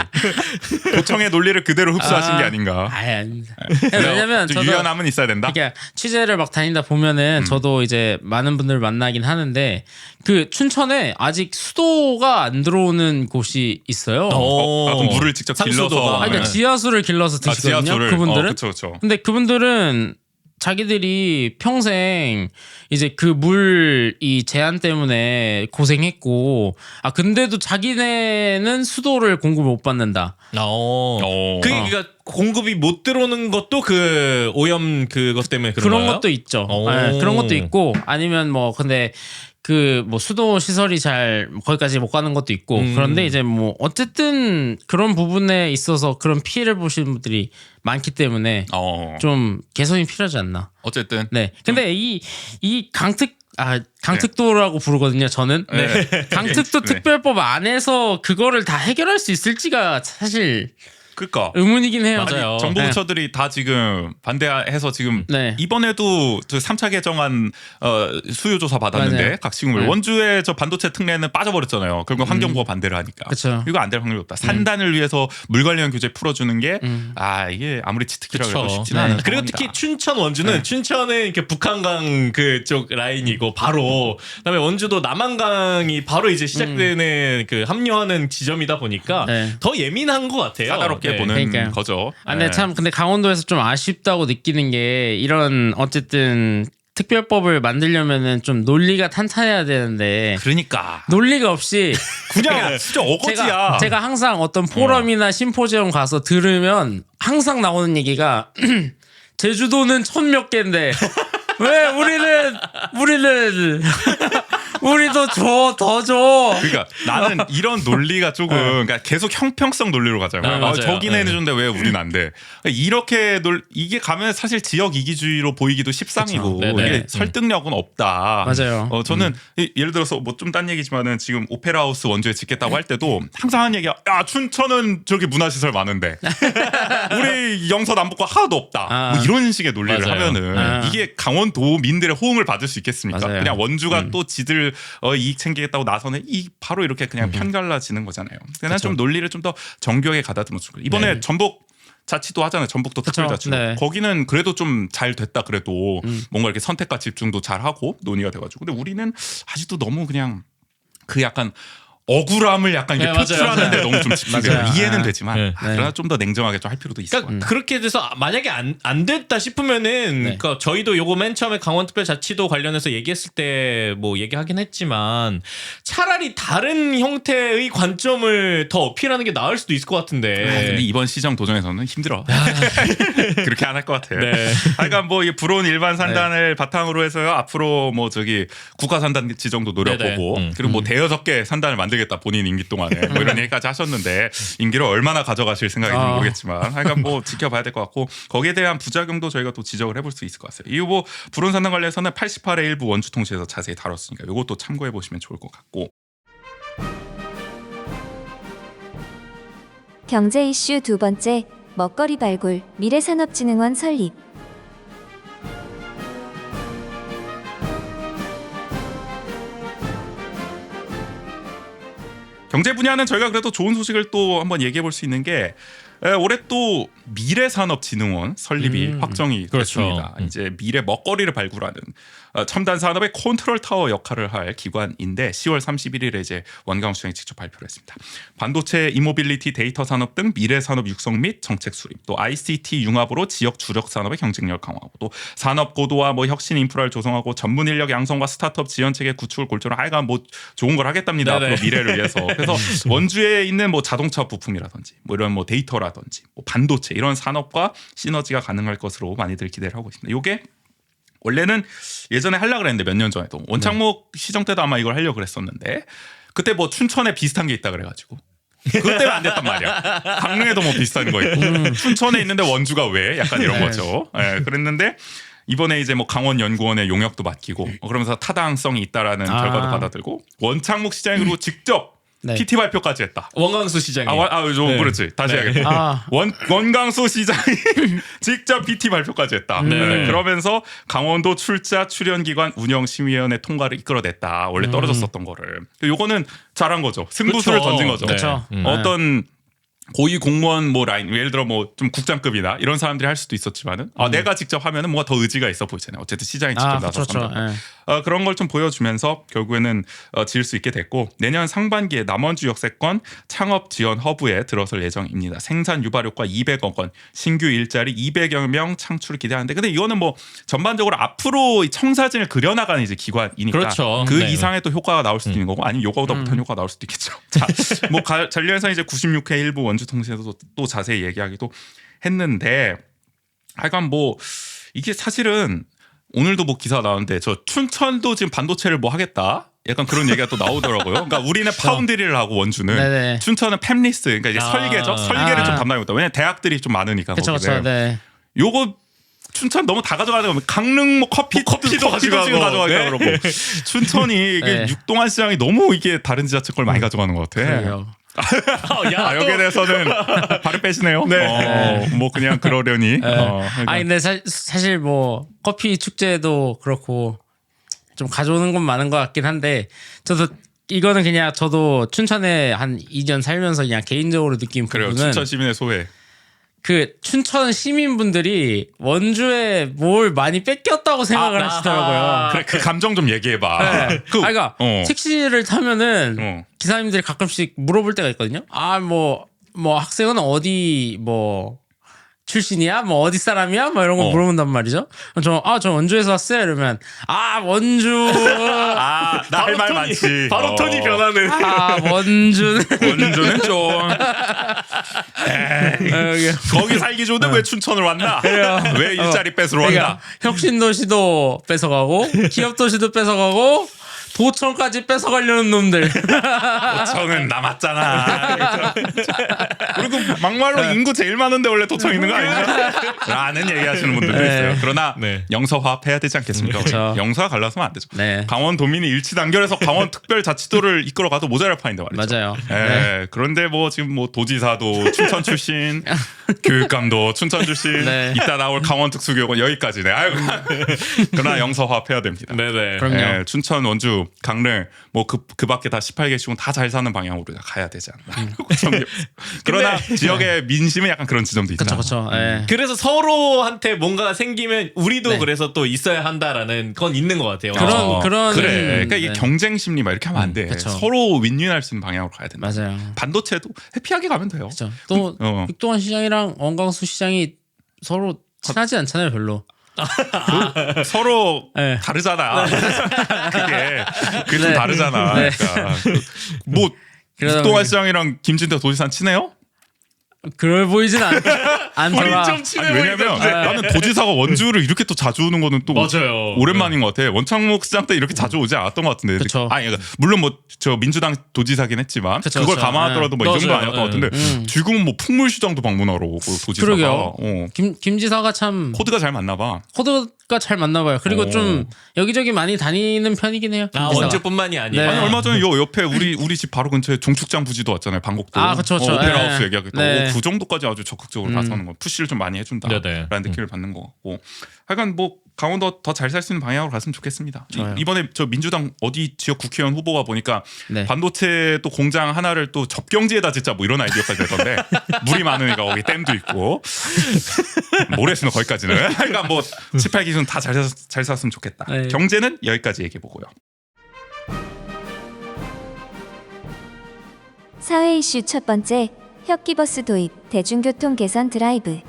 도청의 논리를 그대로 흡수하신 게 아닌가. 아닙니다. 왜냐면 좀 저도 유연함은 있어야 된다. 그러니까 취재를 막 다니다 보면은 저도 이제 많은 분들 만나긴 하는데 그 춘천에 아직 수도가 안 들어오는 곳이 있어요. 그럼 물을 직접 상수도가. 길러서. 아, 그러니까 네. 지하수를 길러서 드시거든요. 지하수를. 그분들은. 그렇죠, 그렇죠. 근데 그분들은 자기들이 평생 이제 그 물 이 제한 때문에 고생했고 근데도 자기네는 수도를 공급을 못 받는다. 그게 그러니까 공급이 못 들어오는 것도 그 오염 그것 때문에 그런 그런가요? 것도 있죠. 오. 네, 그런 것도 있고 아니면 뭐 근데 그 뭐 수도 시설이 잘 거기까지 못 가는 것도 있고 그런데 이제 뭐 어쨌든 그런 부분에 있어서 그런 피해를 보시는 분들이 많기 때문에 좀 개선이 필요하지 않나. 어쨌든 네. 근데 이 강특도라고 부르거든요. 저는 강특도 네. 특별법 안에서 그거를 다 해결할 수 있을지가 사실 그니까 의문이긴 해요. 맞아요. 정부 네. 부처들이 다 지금 반대해서 지금 네. 이번에도 그 3차 개정안 수요 조사 받았는데 맞아요. 각 시군별 네. 원주의 저 반도체 특례는 빠져버렸잖아요. 결국 환경부가 반대를 하니까. 그쵸. 이거 안 될 확률이 없다. 산단을 위해서 물 관련 규제 풀어주는 게 이게 아무리 치트키라고 해도 그쵸. 쉽지는 네. 않은 그리고 상황이다. 특히 춘천 원주는 춘천은 이렇게 북한강 그쪽 라인이고 바로 그다음에 원주도 남한강이 바로 이제 시작되는 그 합류하는 지점이다 보니까 네. 더 예민한 것 같아요. 까다롭게 네. 보는 그러니까요. 거죠. 근데 네. 참 근데 강원도에서 좀 아쉽다고 느끼는 게 이런 어쨌든 특별법을 만들려면은 좀 논리가 탄탄해야 되는데 그러니까 논리가 없이 그냥 진짜 어거지야. 제가 항상 어떤 포럼이나 심포지엄 가서 들으면 항상 나오는 얘기가 제주도는 1000몇 개인데 왜 우리는 우리도 더 줘. 그러니까 나는 이런 논리가 조금 그러니까 계속 형평성 논리로 가잖아요. 맞아요. 저기는 네. 해주는데 왜 우리는 안 돼? 이렇게 이게 가면 사실 지역 이기주의로 보이기도 십상이고 그쵸. 네네. 이게 설득력은 없다. 맞아요. 저는 예를 들어서 뭐 좀 딴 얘기지만은 지금 오페라하우스 원주에 짓겠다고 할 때도 항상 하는 얘기야. 야 춘천은 저기 문화시설 많은데 우리 영서 남북과 하나도 없다. 뭐 이런 식의 논리를 맞아요. 하면은 이게 강원도민들의 호응을 받을 수 있겠습니까? 맞아요. 그냥 원주가 또 지들 이익 챙기겠다고 나서는 바로 이렇게 그냥 편갈라지는 거잖아요. 그냥 좀 논리를 좀 더 정교하게 가다듬어 주고 이번에 전북 자치도 하잖아요. 전북도 특별자치도. 네. 거기는 그래도 좀 잘 됐다 그래도 뭔가 이렇게 선택과 집중도 잘 하고 논의가 돼가지고. 근데 우리는 아직도 너무 그냥 그 약간 억울함을 약간 이렇게 네, 맞아요. 표출하는데 너무 좀 집중돼요. 맞아요. 이해는 아. 되지만 네. 그러나 좀 더 냉정하게 좀 할 필요도 있을 것 그러니까 같아요. 그렇게 돼서 만약에 안 됐다 싶으면은 네. 그러니까 저희도 요거 맨 처음에 강원특별자치도 관련해서 얘기했을 때 뭐 얘기하긴 했지만 차라리 다른 형태의 관점을 더 어필하는 게 나을 수도 있을 것 같은데. 근데 이번 시정 도정에서는 힘들어. 그렇게 안 할 것 같아요. 네. 하여간 뭐 이 불온 일반 산단을 바탕으로 해서요. 앞으로 뭐 저기 국가 산단 지정도 노려보고 네네. 그리고 뭐 대여섯 개 산단을 만들겠다 본인 임기 동안에 뭐 이런 얘기까지 하셨는데 임기를 얼마나 가져가실 생각인지 모르겠지만 하여간 뭐 지켜봐야 될 것 같고 거기에 대한 부작용도 저희가 또 지적을 해볼 수 있을 것 같아요. 이후 뭐 불온 산단 관련해서는 88회 일부 원주통신에서 자세히 다뤘으니까 이것도 참고해 보시면 좋을 것 같고. 경제 이슈 두 번째, 먹거리 발굴, 미래산업진흥원 설립. 경제 분야는 저희가 그래도 좋은 소식을 또 한번 얘기해 볼 수 있는 게 올해 또 미래산업진흥원 설립이 확정이 그렇죠. 됐습니다. 이제 미래 먹거리를 발굴하는 첨단 산업의 컨트롤 타워 역할을 할 기관인데 10월 31일에 이제 원광수청이 직접 발표를 했습니다. 반도체, 이모빌리티, 데이터 산업 등 미래 산업 육성 및 정책 수립, 또 ICT 융합으로 지역 주력 산업의 경쟁력을 강화하고 또 산업 고도화, 뭐 혁신 인프라를 조성하고 전문 인력 양성과 스타트업 지원 체계 구축을 골조로 하여간 뭐 좋은 걸 하겠답니다. 네네. 앞으로 미래를 위해서. 그래서 원주에 있는 뭐 자동차 부품이라든지 뭐 이런 뭐 데이터라든지 뭐 반도체 이런 산업과 시너지가 가능할 것으로 많이들 기대를 하고 있습니다. 요게 원래는 예전에 하려고 그랬는데 몇 년 전에도 원창목 시정 때도 아마 이걸 하려고 그랬었는데 그때 뭐 춘천에 비슷한 게 있다 그래가지고 그것 때문에 안 됐단 말이야. 강릉에도 뭐 비슷한 거 있고 춘천에 있는데 원주가 왜 약간 이런 네. 거죠. 예, 그랬는데 이번에 이제 뭐 강원연구원의 용역도 맡기고 그러면서 타당성이 있다라는 결과도 받아들고 원창목 시장이 그리고 직접 네. PT 발표까지 했다. 원광수 시장이. 좀 네. 그렇지. 다시 네. 해야겠다. 아. 원광수 시장이 직접 PT 발표까지 했다. 네. 그러면서 강원도 출자 출연기관 운영심의위원회 통과를 이끌어냈다. 원래 떨어졌었던 거를. 요거는 잘한 거죠. 승부수를 그쵸. 던진 거죠. 네. 그쵸. 어떤 고위 공무원 뭐 라인 예를 들어 뭐 좀 국장급이나 이런 사람들이 할 수도 있었지만은 내가 직접 하면은 뭔가 더 의지가 있어 보이잖아요. 어쨌든 시장이 직접 나서서 그렇죠. 한다는 거. 그런 걸 좀 보여주면서 결국에는 지을 수 있게 됐고 내년 상반기에 남원주 역세권 창업 지원 허브에 들어설 예정입니다. 생산 유발효과 200억 원, 신규 일자리 200여 명 창출을 기대하는데 근데 이거는 뭐 전반적으로 앞으로 이 청사진을 그려나가는 이제 기관이니까 그렇죠. 그 네. 이상의 또 효과가 나올 수도 있는 거고 아니면 요거보다 못한 효과가 나올 수도 있겠죠. 자, 뭐 관련해서 이제 96회 일부 원주통신에서도 또 자세히 얘기하기도 했는데 하여간 뭐 이게 사실은 오늘도 뭐 기사 나왔는데 저 춘천도 지금 반도체를 뭐 하겠다. 약간 그런 얘기가 또 나오더라고요. 그러니까 우리는 파운드리를 하고 원주는 네네. 춘천은 팹리스 그러니까 이제 설계죠. 설계를 좀 담당하고 있다. 왜냐면 대학들이 좀 많으니까 그렇죠. 거기는. 네. 요거 춘천 너무 다 가져가다 보면 강릉 뭐 커피도 지금 가져가고. 가져가겠다 네. 그러고 춘천이 이게 네. 육동안 시장이 너무 이게 다른 지자체 걸 많이 가져가는 것 같아. 그래요. 여기에 대해서는 발을 빼시네요. 뭐 그냥 그러려니. 그러니까. 아니 근데 사실 뭐 커피 축제도 그렇고 좀 가져오는 건 많은 것 같긴 한데 저도 이거는 그냥 저도 춘천에 한 2년 살면서 그냥 개인적으로 느낀 그래요. 부분은 춘천 시민의 소회. 그 춘천 시민분들이 원주에 뭘 많이 뺏겼다고 생각을 하시더라고요. 그래, 그 감정 좀 얘기해봐. 네. 그러니까 택시를 타면은 어. 기사님들이 가끔씩 물어볼 때가 있거든요. 뭐 학생은 어디 뭐 출신이야? 뭐 어디 사람이야? 뭐 이런 거 물어본단 말이죠. 저 원주에서 왔어요. 이러면 원주. 나 할 말 많지. 바로 톤이 변하는. 원주는 원주는 좀 거기 살기 좋은데 왜 춘천을 왔나? 왜 일자리 뺏으러 왔나? 그러니까 혁신도시도 뺏어가고 기업도시도 뺏어가고 도청까지 뺏어가려는 놈들. 도청은 남았잖아. 그리고 막말로 인구 제일 많은데 원래 도청 있는 거 아닌가? 라는 얘기하시는 분들도 있어요. 그러나 네. 영서화합해야 되지 않겠습니까? 그렇죠. 영서가 갈라서면 안 되죠. 네. 강원도민이 일치단결해서 강원특별자치도를 이끌어가도 모자랄 판인데 말이죠. 맞아요. 예, 그런데 뭐 지금 뭐 도지사도 춘천 출신, 교육감도 춘천 출신, 네. 이따 나올 강원특수교육원 여기까지네. 아유, 그러나 영서화합해야 됩니다. 네네. 그럼요. 춘천 원주 원주, 강릉 뭐 그 밖에 다 18개시군 다 잘 사는 방향으로 우리가 가야 되지 않나. 그러나 지역의 민심은 약간 그런 지점도 있다. 그렇죠. 예. 그래서 서로한테 뭔가가 생기면 우리도 네. 그래서 또 있어야 한다라는 건 있는 것 같아요. 그런 그래. 그러니까 이게 네. 경쟁 심리 막 이렇게 하면 안 돼. 그쵸. 서로 윈윈할 수 있는 방향으로 가야 된다. 맞아요. 반도체도 해피하게 가면 돼요. 그렇죠. 또 육동원 시장이랑 원광수 시장이 서로 친하지 않잖아요, 별로. 서로 네. 다르잖아. 그게 좀 네. 다르잖아. 네. 그러니까 뭐 그러다 육동환 보니- 시장이랑 김진태 도지사 친해요? 그럴 보이진 않더라. 좀 친해 아니, 왜냐면 보이던데. 나는 도지사가 원주를 이렇게 또 자주 오는 거는 또 맞아요. 오랜만인 것 같아. 원창목 시장 때 이렇게 자주 오지 않았던 것 같은데. 그쵸. 아니 그러니까 물론 뭐 저 민주당 도지사긴 했지만 그쵸, 그걸 그쵸. 감안하더라도 뭐 이 정도 맞아요. 아니었던 것 같은데 지금은 뭐 풍물시장도 방문하러 오고 도지사가 그러게요. 김 지사가 참 코드가 잘 맞나 봐. 코드가 잘 맞나 봐요. 그리고 오. 좀 여기저기 많이 다니는 편이긴 해요. 김 지사가. 원주뿐만이 아니라. 네. 아니 얼마 전에 요 옆에 우리 집 바로 근처에 종축장 부지도 왔잖아요. 방곡도. 아, 그쵸, 그쵸. 오페라하우스 네. 얘기하겠다. 네. 그 정도까지 아주 적극적으로 나서는 거. 푸시를 좀 많이 해준다라는 네네. 느낌을 받는 것 같고. 하여간 뭐 강원도 더 잘 살 수 있는 방향으로 갔으면 좋겠습니다. 좋아요. 이번에 저 민주당 어디 지역 국회의원 후보가 보니까 네. 반도체 또 공장 하나를 또 접경지에다 짓자 뭐 이런 아이디어까지 냈던데 물이 많으니까 거기 댐도 있고 모래수는 거기까지는. 그러니까 뭐 18기준 다 잘 샀으면 좋겠다. 네. 경제는 여기까지 얘기해 보고요. 사회 이슈 첫 번째, 혁기버스 도입, 대중교통 개선 드라이브.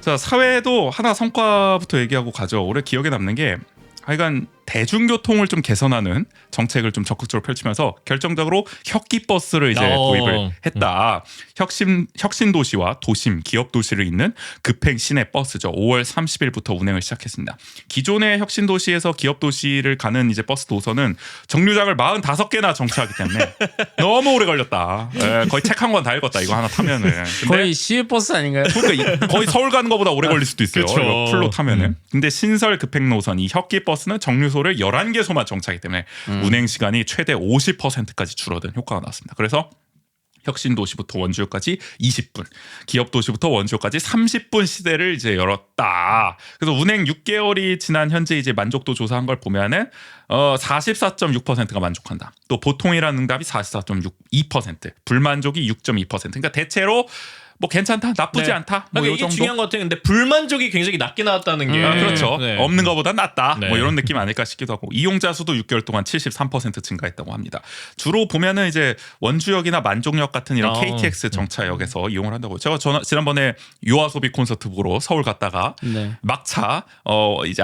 자, 사회도 하나 성과부터 얘기하고 가죠. 올해 기억에 남는 게 하여간 대중교통을 좀 개선하는 정책을 좀 적극적으로 펼치면서 결정적으로 혁기버스를 이제 도입을 했다. 혁신 도시와 도심, 기업 도시를 잇는 급행 시내 버스죠. 5월 30일부터 운행을 시작했습니다. 기존의 혁신 도시에서 기업 도시를 가는 이제 버스 노선은 정류장을 45개나 정차하기 때문에 너무 오래 걸렸다. 거의 책 한 권 다 읽었다. 이거 하나 타면은. 근데 거의 시외버스 아닌가요? 그러니까 거의 서울 가는 것보다 오래 걸릴 수도 있어요. 그쵸. 이거 풀로 타면은. 근데 신설 급행 노선 이 혁기버스는 정류소를 11개소만 정차하기 때문에 운행 시간이 최대 50%까지 줄어든 효과가 나왔습니다. 그래서 혁신 도시부터 원주역까지 20분, 기업 도시부터 원주역까지 30분 시대를 이제 열었다. 그래서 운행 6개월이 지난 현재 이제 만족도 조사한 걸 보면은 44.6%가 만족한다. 또 보통이라는 응답이 44.62%, 불만족이 6.2%. 그러니까 대체로 뭐 괜찮다, 나쁘지 네. 않다. 뭐 그러니까 요 이게 정도. 중요한 것 같아요. 근데 불만족이 굉장히 낮게 나왔다는 게. 그렇죠. 네. 없는 것보다 낫다. 네. 뭐 이런 느낌 아닐까 싶기도 하고 이용자 수도 6개월 동안 73% 증가했다고 합니다. 주로 보면은 이제 원주역이나 만종역 같은 이런 KTX 정차역에서 이용을 한다고요. 제가 지난번에 유아소비 콘서트 보러 서울 갔다가 네. 막차 이제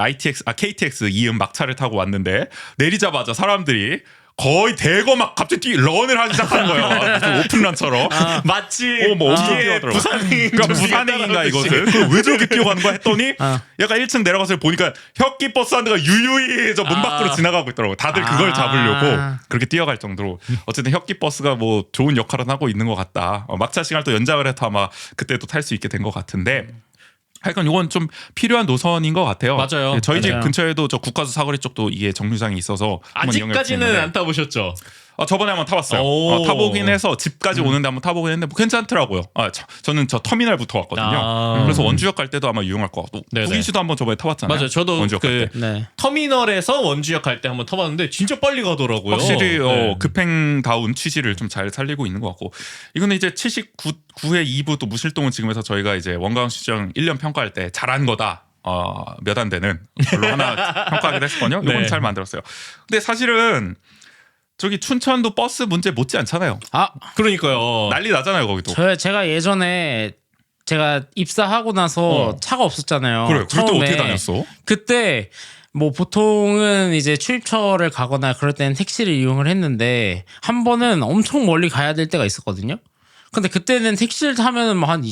KTX 이음 막차를 타고 왔는데 내리자마자 사람들이 거의 대거 막 갑자기 런을 하기 시작하는 거예요. 무슨 오픈런처럼. 마치 뭐 엄청 이게 뛰어가더라고요. 부산행 그러니까 부산행인가 이것은 왜 저렇게 뛰어가는 거야 했더니 약간 1층 내려가서 보니까 혁기버스 한 대가 유유히 저 문 밖으로 지나가고 있더라고요. 다들 그걸 잡으려고 그렇게 뛰어갈 정도로 어쨌든 혁기버스가 뭐 좋은 역할은 하고 있는 것 같다. 막차 시간을 또 연장을 해서 아마 그때 또 탈 수 있게 된 것 같은데 하여간 이건 좀 필요한 노선인 것 같아요. 맞아요. 예, 저희 집 맞아요. 근처에도 저 국가수 사거리 쪽도 이게 정류장이 있어서 한번 이용해 아직까지는 보셨는데 안 타보셨죠? 저번에 한번 타봤어요. 오. 타보긴 해서 집까지 오는데 한번 타보긴 했는데 뭐 괜찮더라고요. 저는 저 터미널부터 왔거든요. 그래서 원주역 갈 때도 아마 이용할 것 같고 네네. 국인 씨도 한번 저번에 타봤잖아요. 맞아요. 저도 원주역 갈 그 때. 네. 터미널에서 원주역 갈 때 한번 타봤는데 진짜 빨리 가더라고요. 확실히 네. 급행다운 취지를 좀 잘 살리고 있는 것 같고 이거는 이제 79회 2부 또 무실동은 지금에서 저희가 이제 원광시장 1년 평가할 때 잘한 거다. 몇 안 되는 별로 하나 평가하기도 했었거든요. 이건 네. 잘 만들었어요. 근데 사실은 저기 춘천도 버스 문제 못지 않잖아요. 그러니까요. 난리 나잖아요 거기도. 제가 예전에 제가 입사하고 나서 차가 없었잖아요. 그래. 그럴 때 처음에. 어떻게 다녔어? 그때 뭐 보통은 이제 출입처를 가거나 그럴 때는 택시를 이용을 했는데 한 번은 엄청 멀리 가야 될 때가 있었거든요. 근데 그때는 택시를 타면은 뭐한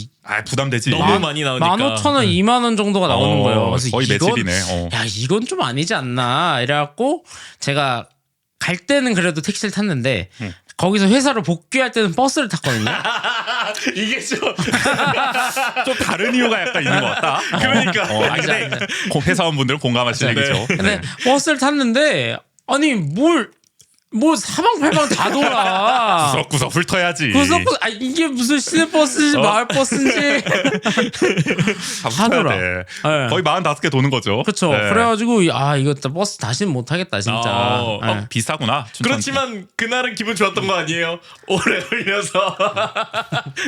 부담되지. 너무 많이 나오니까. 15,000원, 2만 원 정도가 나오는 거예요. 그래서 거의 이건, 매질이네. 야, 이건 좀 아니지 않나. 이래갖고 제가 갈 때는 그래도 택시를 탔는데 거기서 회사로 복귀할 때는 버스를 탔거든요. 이게 좀 좀 다른 이유가 약간 있는 것 같다. 그러니까. 근데 회사원분들은 공감하실 맞아요. 얘기죠. 근데 버스를 탔는데 아니 뭘 뭐 사방팔방 다 돌아. 구석구석 훑어야지. 구석구석 아 이게 무슨 시내버스인지 마을버스인지 다 돌아. 돼. 네. 거의 45개 도는 거죠. 그렇죠. 네. 그래가지고 아 이거 버스 다시는 못 타겠다 진짜. 네. 비싸구나. 춘천. 그렇지만 그날은 기분 좋았던 거 아니에요? 오래 걸려서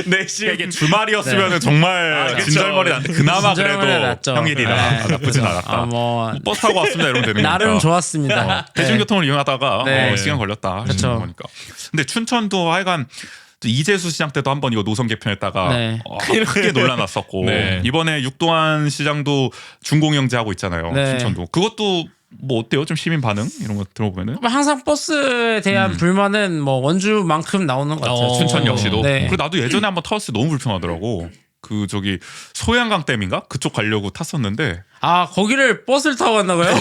내심 이게 주말이었으면 정말 그쵸. 진절머리 났는데 그나마 진절머리 그래도 났죠. 평일이라 네. 나쁘진 않았다. 아, 뭐 버스 타고 왔습니다 이러면 되는 나름 거니까. 좋았습니다. 대중교통을 이용하다가 네. 시간 걸렸다. 그쵸. 거니까. 근데 춘천도 하여간 또 이재수 시장 때도 한번 이거 노선 개편했다가 네. 크게 논란났었고 네. 이번에 육도한 시장도 준공영제하고 있잖아요. 네. 춘천도 그것도 뭐 어때요? 좀 시민 반응 이런 거 들어보면은 항상 버스에 대한 불만은 뭐 원주만큼 나오는 것 같아요. 춘천 역시도. 네. 그리고 나도 예전에 한번 타봤을 때 너무 불편하더라고. 그 저기 소양강 댐인가 그쪽 가려고 탔었는데 아 거기를 버스를 타고 갔나봐요?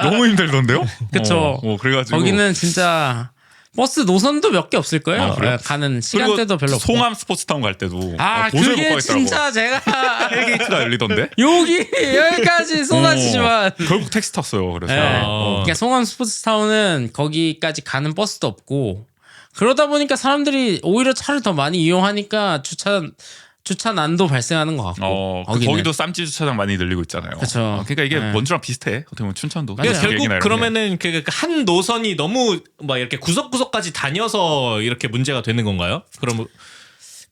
너무 힘들던데요? 그쵸. 그래가지고 거기는 진짜 버스 노선도 몇 개 없을 거예요. 아, 그래요? 네, 가는 그리고 시간대도 별로 없고. 송암 스포츠타운 갈 때도 아 도저히 못 그게 가겠더라고. 진짜 제가 헬게이트가 열리던데. 여기 여기까지 쏟아지지만 결국 택시 탔어요. 그래서 네. 어. 그러니까 송암 스포츠타운은 거기까지 가는 버스도 없고 그러다 보니까 사람들이 오히려 차를 더 많이 이용하니까 주차난도 발생하는 것 같고 거기도 쌈지 주차장 많이 늘리고 있잖아요. 그쵸. 그러니까 이게 네. 원주랑 비슷해. 어떻게 보면 춘천도. 맞아요. 계속 결국 얘기 나누는데. 그러면은 한 노선이 너무 막 이렇게 구석구석까지 다녀서 이렇게 문제가 되는 건가요? 그럼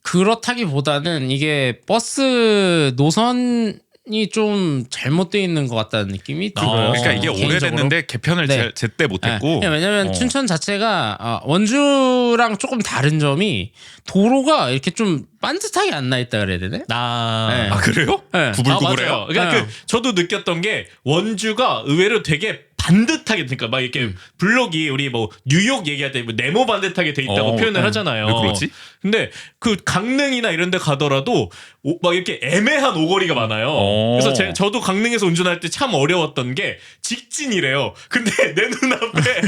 그렇다기보다는 이게 버스 노선이 좀 잘못되어 있는 것 같다는 느낌이 들어요. 그러니까 이게 개인적으로. 오래됐는데 개편을 네. 제때 못했고. 네, 왜냐면 춘천 자체가 원주랑 조금 다른 점이 도로가 이렇게 좀 반듯하게 안 나 있다 그래야 되나? 네. 아 그래요? 네. 구불구불해요? 맞아요. 그러니까 네. 저도 느꼈던 게 원주가 의외로 되게 반듯하게 그러니까 막 이렇게 블록이 우리 뭐 뉴욕 얘기할 때 뭐 네모 반듯하게 돼 있다고 표현을 하잖아요. 왜 그러지? 근데 그 강릉이나 이런 데 가더라도 막 이렇게 애매한 오거리가 많아요. 그래서 저도 강릉에서 운전할 때 참 어려웠던 게 직진이래요. 근데 내 눈앞에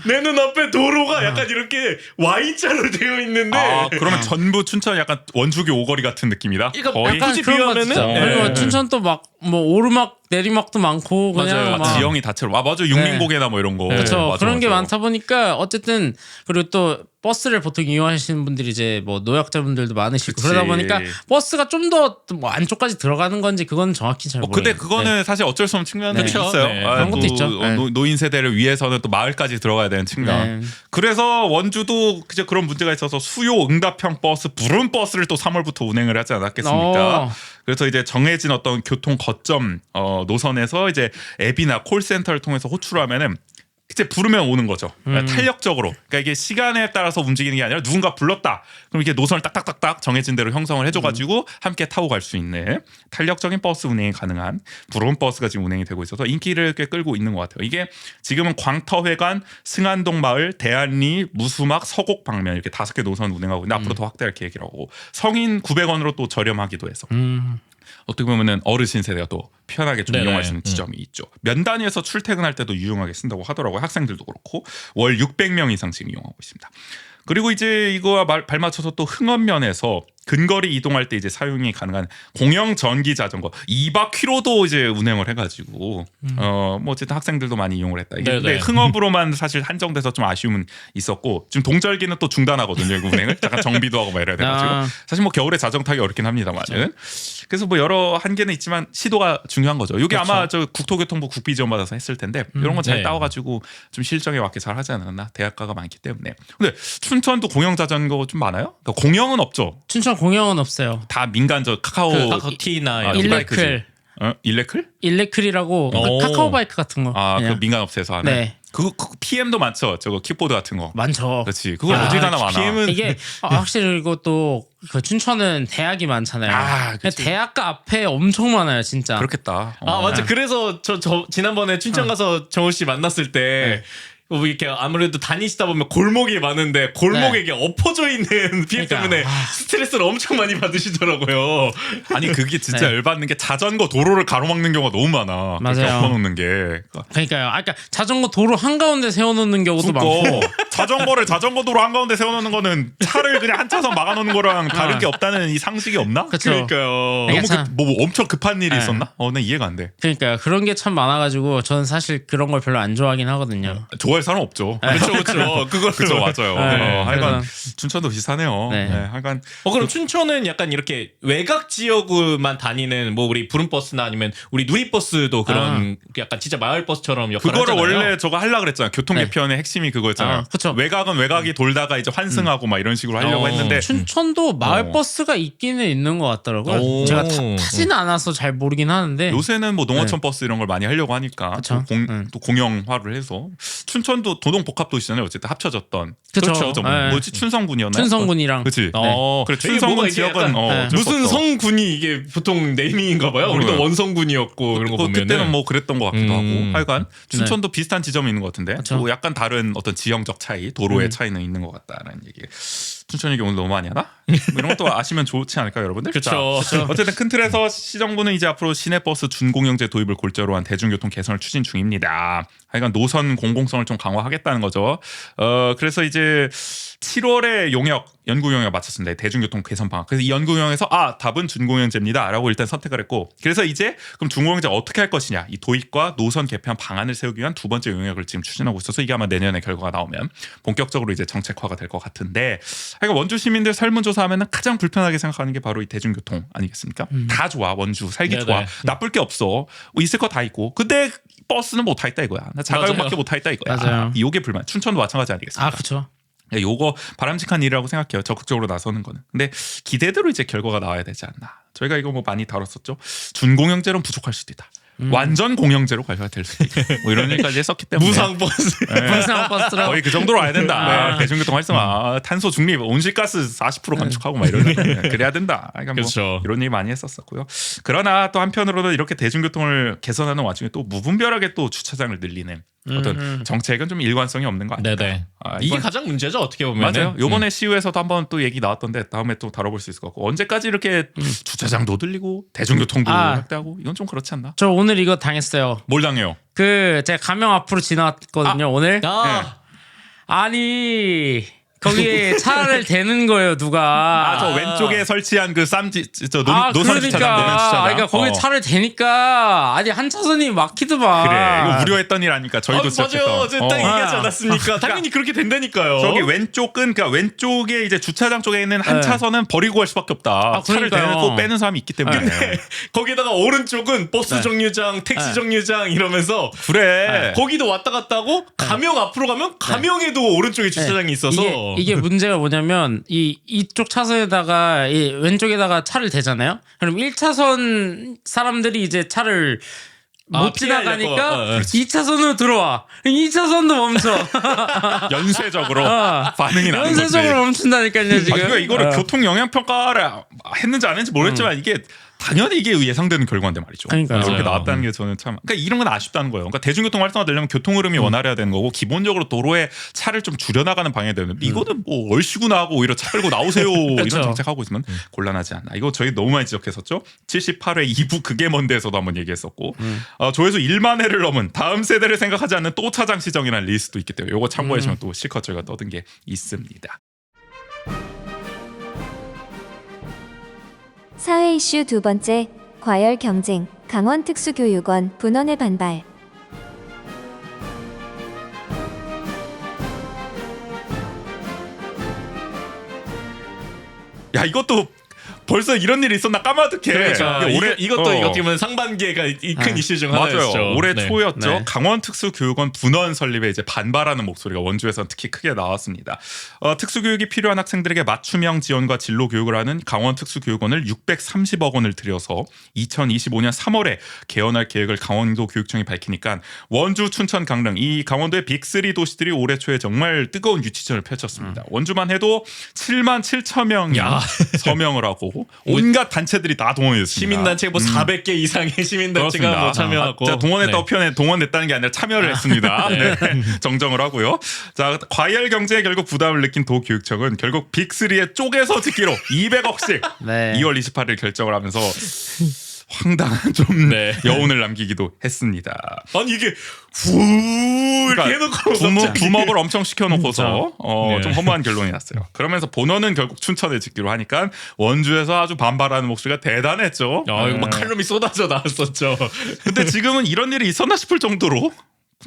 내 눈앞에 도로가 약간 이렇게 Y자로 되어 있는데 그러면 전부 춘천 약간 원주교 오거리 같은 느낌이다. 그러니까 거의 약간 굳이 그런 거 비하면은 진짜. 네. 그리고 춘천 또 막 뭐 오르막 내리막도 많고 그냥 맞아요. 막 지형이 다채로. 맞아 육민고개나 뭐 이런 거. 그렇죠. 맞아, 그런 게 맞아. 많다 보니까 어쨌든 그리고 또 버스를 보통 이용하시는 분들이 이제 뭐 노약자분들도 많으시고 그치. 그러다 보니까 버스가 좀 더 뭐 안쪽까지 들어가는 건지 그건 정확히 잘 모르겠어요. 근데 그거는 사실 어쩔 수 없는 측면은 그쵸. 있어요. 네. 그런 것도 또 있죠. 네. 노인 세대를 위해서는 또 마을까지 들어가야 되는 측면. 네. 그래서 원주도 그저 그런 문제가 있어서 수요 응답형 버스, 부른 버스를 또 3월부터 운행을 하지 않았겠습니까? 그래서 이제 정해진 어떤 교통 거점 노선에서 이제 앱이나 콜센터를 통해서 호출을 하면은 이제 부르면 오는 거죠. 그러니까 탄력적으로. 그러니까 이게 시간에 따라서 움직이는 게 아니라 누군가 불렀다. 그럼 이게 노선을 딱딱딱딱 정해진 대로 형성을 해줘가지고 함께 타고 갈 수 있는 탄력적인 버스 운행이 가능한 부러운 버스가 지금 운행이 되고 있어서 인기를 꽤 끌고 있는 것 같아요. 이게 지금은 광터회관, 승안동 마을, 대안리, 무수막, 서곡 방면 이렇게 5개 노선 운행하고 있는데 앞으로 더 확대할 계획이라고. 성인 900원으로 또 저렴하기도 해서. 어떻게 보면은 어르신 세대가 또 편하게 좀 네네. 이용할 수 있는 지점이 있죠. 면 단위에서 출퇴근할 때도 유용하게 쓴다고 하더라고요. 학생들도 그렇고 월 600명 이상 지금 이용하고 있습니다. 그리고 이제 이거와 발맞춰서 또 흥원면에서 근거리 이동할 때 이제 사용이 가능한 공영 전기 자전거 2바퀴로도 이제 운행을 해가지고 뭐 어쨌든 학생들도 많이 이용을 했다. 이게 근데 네네. 흥업으로만 사실 한정돼서 좀 아쉬움은 있었고 지금 동절기는 또 중단하거든요. 이 운행을 잠깐 정비도 하고 막 이래야 돼가지고 아. 사실 뭐 겨울에 자전거 타기 어렵긴 합니다만은 그래서 뭐 여러 한계는 있지만 시도가 중요한 거죠. 이게 아마 저 국토교통부 국비 지원 받아서 했을 텐데 이런 건 잘 네. 따와가지고 좀 실정에 맞게 잘 하지 않았나 대학가가 많기 때문에. 근데 춘천도 공영 자전거 좀 많아요? 그러니까 공영은 없죠. 춘천 공영은 없어요. 다 민간 저 카카오 카카오티나 아, 이런 일렉- 일레클, 일레클? 일레클이라고 오. 카카오 바이크 같은 거. 아, 그 그냥. 민간 업체에서 하는. 네. 그 PM도 많죠. 저거 킥보드 같은 거. 많죠. 그렇지. 그거 아, 어디 가나 많아. PM은 이게 확실히 그리고 또 그 춘천은 대학이 많잖아요. 아, 그치. 대학가 앞에 엄청 많아요, 진짜. 그렇겠다. 아 맞아. 그래서 저 지난번에 춘천 가서 정우 씨 만났을 때 뭐 이렇게 아무래도 다니시다 보면 골목이 많은데 골목에 이게 엎어져 있는 PM 그러니까, 때문에 스트레스를 엄청 많이 받으시더라고요. 아니 그게 진짜 네. 열받는 게 자전거 도로를 가로막는 경우가 너무 많아. 그렇게 맞아요. 엎어놓는 게. 그러니까요. 아까 자전거 도로 한가운데 세워놓는 경우도 많고. 그거 자전거를 자전거 도로 한가운데 세워놓는 거는 차를 그냥 한 차선 막아놓는 거랑 다른 게 없다는 이 상식이 없나? 그쵸. 그러니까요. 그러니까 너무 참- 뭐 엄청 급한 일이 네. 있었나? 난 이해가 안 돼. 그러니까요. 그런 게 참 많아가지고 저는 사실 그런 걸 별로 안 좋아하긴 하거든요. 좋아요 구할 사람 없죠. 그렇죠, 그렇죠. 그걸 그죠, 맞아요. 네, 하여간 그래서- 춘천도 비슷하네요. 네. 하여간 그럼 춘천은 약간 이렇게 외곽 지역만 다니는 뭐 우리 부름버스나 아니면 우리 누리버스도 그런 약간 진짜 마을버스처럼 역할을 그거를 하잖아요. 원래 저거 하려고 그랬잖아요. 교통 네. 개편의 핵심이 그거였잖아요. 그쵸. 외곽은 외곽이 돌다가 이제 환승하고 막 이런 식으로 하려고 했는데 춘천도 마을 버스가 있기는 있는 것 같더라고요. 오. 제가 타지는 않아서 잘 모르긴 하는데. 요새는 뭐 농어촌 버스 이런 걸 많이 하려고 하니까 그쵸. 또 공영화를 해서 춘천도 도동복합도시잖아요. 어쨌든 합쳐졌던 그쵸. 그렇죠. 네. 뭐지 춘성군이었나? 춘성군이랑. 그렇지. 이게 그래 춘성군 뭐가 이게 지역은 약간 어쩔 수 무슨 없어. 성군이 이게 보통 네이밍인가 봐요. 우리도 그래요. 원성군이었고 이런 거 보면은 그때는 뭐 그랬던 것 같기도 하고 하여간 춘천도 비슷한 지점이 있는 것 같은데 그쵸. 또 약간 다른 어떤 지형적 차이 도로의 차이는 있는 것 같다라는 얘기. 춘천 얘기 오늘 너무 많이 하나? 뭐 이런 것도 아시면 좋지 않을까요 여러분들? 그쵸. 자, 어쨌든 큰 틀에서 시정부는 이제 앞으로 시내버스 준공영제 도입을 골자로 한 대중교통 개선을 추진 중입니다. 하여간 노선 공공성을 좀 강화하겠다는 거죠. 그래서 이제 7월에 연구 용역 마쳤습니다. 대중교통 개선 방안. 그래서 이 연구 용역에서 답은 준공영제입니다라고 일단 선택을 했고, 그래서 이제 그럼 준공영제 어떻게 할 것이냐, 이 도입과 노선 개편 방안을 세우기 위한 두 번째 용역을 지금 추진하고 있어서 이게 아마 내년에 결과가 나오면 본격적으로 이제 정책화가 될 것 같은데, 하여간 원주 시민들 설문조사하면은 가장 불편하게 생각하는 게 바로 이 대중교통 아니겠습니까? 다 좋아, 원주 살기 네네. 좋아, 나쁠 게 없어, 뭐 있을 거 다 있고, 근데 버스는 못 타 있다 이거야. 나 자가용밖에 맞아요. 못 타 있다 이거야. 맞아요. 이게 불만. 춘천도 마찬가지 아니겠습니까? 그쵸. 요거 바람직한 일이라고 생각해요. 적극적으로 나서는 거는. 근데 기대대로 이제 결과가 나와야 되지 않나. 저희가 이거 뭐 많이 다뤘었죠. 준공영제로는 부족할 수도 있다. 완전 공영제로 가야 될 수도 있다. 뭐 이런 얘기까지 했었기 때문에 무상버스. 무상 버스라고. 거의 그 정도로 와야 된다. 네. 대중교통 활성화, 탄소 중립, 온실가스 40% 감축하고 막 이런 그래야 된다. 그러니까 뭐 그렇죠. 이런 얘기 많이 했었었고요. 그러나 또 한편으로는 이렇게 대중교통을 개선하는 와중에 또 무분별하게 또 주차장을 늘리는 어떤 정책은 좀 일관성이 없는 거 아닐까. 네네. 아, 이게 이건- 가장 문제죠. 어떻게 보면. 맞아요. 요번에 시우에서도 한번 또 얘기 나왔던데 다음에 또 다뤄볼 수 있을 것 같고, 언제까지 이렇게 주차장도 늘리고 대중교통도 확대하고 이건 좀 그렇지 않나? 저 오늘 이거 당했어요. 뭘 당해요? 제가 가명 앞으로 지나왔거든요. 오늘. 아니 거기에 차를 대는 거예요 누가. 저 왼쪽에 설치한 그 쌈지 노선 주차장, 노면 주차장. 그러니까 거기 차를 대니까 아니 한 차선이 막히더만. 그래, 이거 우려했던 일 아니까 저희도 지적했던. 맞아요. 저딱 얘기하지 아. 않았습니까? 당연히 그렇게 된다니까요. 저기 왼쪽은 그러니까 왼쪽에 이제 주차장 쪽에 있는 한 네. 차선은 버리고 갈 수밖에 없다. 차를 그러니까요. 대놓고 빼는 사람이 있기 때문에. 거기다가 오른쪽은 버스 네. 정류장, 택시 네. 정류장 이러면서 그래. 거기도 왔다 갔다 하고 가명 앞으로 가면 가명에도 오른쪽에 주차장이 있어서 이게 문제가 뭐냐면 이쪽 차선에다가 이 왼쪽에다가 차를 대잖아요. 그럼 1차선 사람들이 이제 차를 못 피하려고. 지나가니까 2차선으로 들어와. 2차선도 멈춰. 연쇄적으로 반응이 나는 거지. 연쇄적으로 멈춘다니까요 지금. 그러니까 이거를 교통 영향 평가를 했는지 안 했는지 모르겠지만 이게 당연히 이게 예상되는 결과인데 말이죠. 그러니까요. 이렇게 맞아요. 나왔다는 게 저는 참, 그러니까 이런 건 아쉽다는 거예요. 그러니까 대중교통 활성화되려면 교통 흐름이 원활해야 되는 거고, 기본적으로 도로에 차를 좀 줄여나가는 방해야 되는데 이거는 뭐 얼씨구나 하고 오히려 차 끌고 나오세요 이런 정책하고 있으면 곤란하지 않나. 이거 저희 너무 많이 지적했었죠. 78회 2부 그게 뭔데에서도 한번 얘기했었고, 조회수 1만 회를 넘은 다음 세대를 생각하지 않는 또 차장 시정이라는 리스트도 있기 때문에 이거 참고하시면 또 실컷 저희가 떠든 게 있습니다. 사회 이슈 두 번째, 과열 경쟁, 강원 특수교육원 분원의 반발. 야, 이것도 벌써 이런 일이 있었나 까마득해. 그러니까 올해 이것도 어떻게 보면 상반기가 이 큰 이슈 중 하나였죠. 맞아요. 올해 네. 초였죠. 네. 강원 특수교육원 분원 설립에 이제 반발하는 목소리가 원주에서는 특히 크게 나왔습니다. 특수교육이 필요한 학생들에게 맞춤형 지원과 진로 교육을 하는 강원 특수교육원을 630억 원을 들여서 2025년 3월에 개원할 계획을 강원도 교육청이 밝히니까 원주, 춘천, 강릉 이 강원도의 빅3 도시들이 올해 초에 정말 뜨거운 유치전을 펼쳤습니다. 원주만 해도 7만 7천 명이 서명을 하고 온갖 단체들이 다 동원했습니다. 시민단체 뭐 400개 이상의 시민단체가 뭐 참여하고 자, 동원했다고 네. 표현해 동원됐다는 게 아니라 참여를 했습니다. 네. 정정을 하고요. 자, 과열 경제에 결국 부담을 느낀 도교육청은 결국 빅3의 쪼개서 짓기로 200억씩 네. 2월 28일 결정을 하면서 황당한 좀 네. 여운을 남기기도 했습니다. 아니 이게 후 이렇게 해놓고 부먹을 엄청 시켜놓고서 네. 좀 허무한 결론이 났어요. 그러면서 본원은 결국 춘천에 짓기로 하니까 원주에서 아주 반발하는 목소리가 대단했죠. 이거 막 칼럼이 쏟아져 나왔었죠. 근데 지금은 이런 일이 있었나 싶을 정도로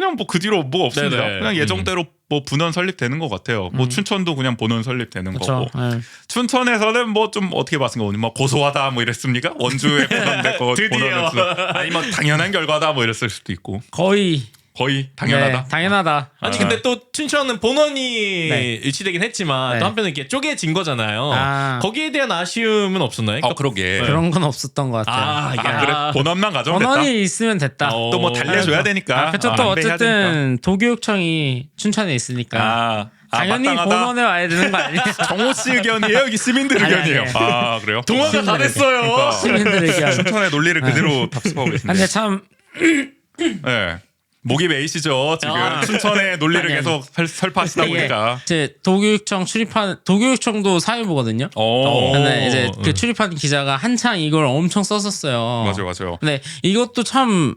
그냥 뭐 그 뒤로 뭐 없습니다. 네네. 그냥 예정대로 뭐 분원 설립되는 것 같아요. 뭐 춘천도 그냥 본원 설립되는 그렇죠. 거고. 춘천에서는 뭐 좀 어떻게 봤습니까? 뭐 고소하다 뭐 이랬습니까? 원주에 분원됐고 드디어. 아니 뭐 당연한 결과다 뭐 이랬을 수도 있고. 거의 당연하다. 네, 당연하다. 아니 근데 또 춘천은 본원이 네. 유치되긴 했지만 네. 또 한편은 이렇게 쪼개진 거잖아요. 아. 거기에 대한 아쉬움은 없었나요? 그러게. 그런 건 없었던 것 같아요. 그래 본원만 가져오면 됐다. 번원이 있으면 됐다. 어. 또 뭐 달래줘야 되니까. 그쵸. 또 안배해야 되니까. 어쨌든 도교육청이 춘천에 있으니까 당연히 마땅하다. 본원에 와야 되는 거 아니에요? 정호 씨 의견이에요? 여기 시민들 아니, 의견이에요. 아니. 아 그래요? 동화가 다 됐어요. 그러니까. 시민들 의견. 춘천의 논리를 그대로 답습하고 계신데. 근데 참 네. 목이 메이시죠 지금 춘천의 논리를 아니, 아니. 계속 설파하시다 이게 보니까. 이제 도교육청 출입한 도교육청도 사회부거든요. 근데 이제 그 출입한 기자가 한창 이걸 엄청 썼었어요. 맞아요. 근데 이것도 참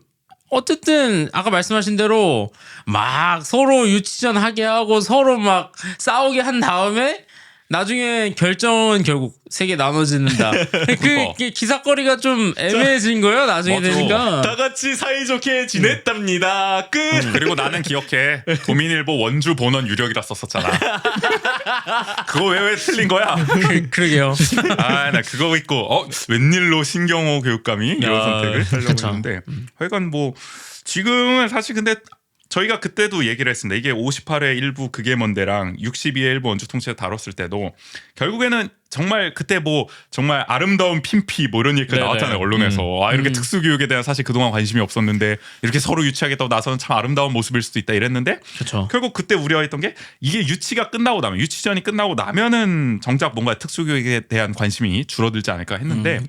어쨌든 아까 말씀하신 대로 막 서로 유치전 하게 하고 서로 막 싸우게 한 다음에 나중에 결정은 결국 세 개 나눠지는다. 그 기사거리가 좀 애매해진 거예요. 나중에 맞아. 되니까. 다 같이 사이좋게 지냈답니다. 끝. 그리고 나는 기억해. 도민일보 원주 본원 유력이라 썼었잖아. 그거 왜 틀린 거야? 그러게요. 나 그거 있고 웬일로 신경호 교육감이 이런 선택을 하려고 그쵸. 했는데 하여간 뭐 지금은 사실 근데 저희가 그때도 얘기를 했습니다. 이게 58회 일부 그게 뭔데랑 62회 일부 원주 통치를 다뤘을 때도 결국에는 정말 그때 뭐 정말 아름다운 핀피 뭐 이런 얘기가 네네. 나왔잖아요. 언론에서. 이렇게 특수교육에 대한 사실 그동안 관심이 없었는데 이렇게 서로 유치하겠다고 나서는 참 아름다운 모습일 수도 있다 이랬는데 그렇죠. 결국 그때 우려했던 게 이게 유치가 끝나고 나면 유치전이 끝나고 나면은 정작 뭔가 특수교육에 대한 관심이 줄어들지 않을까 했는데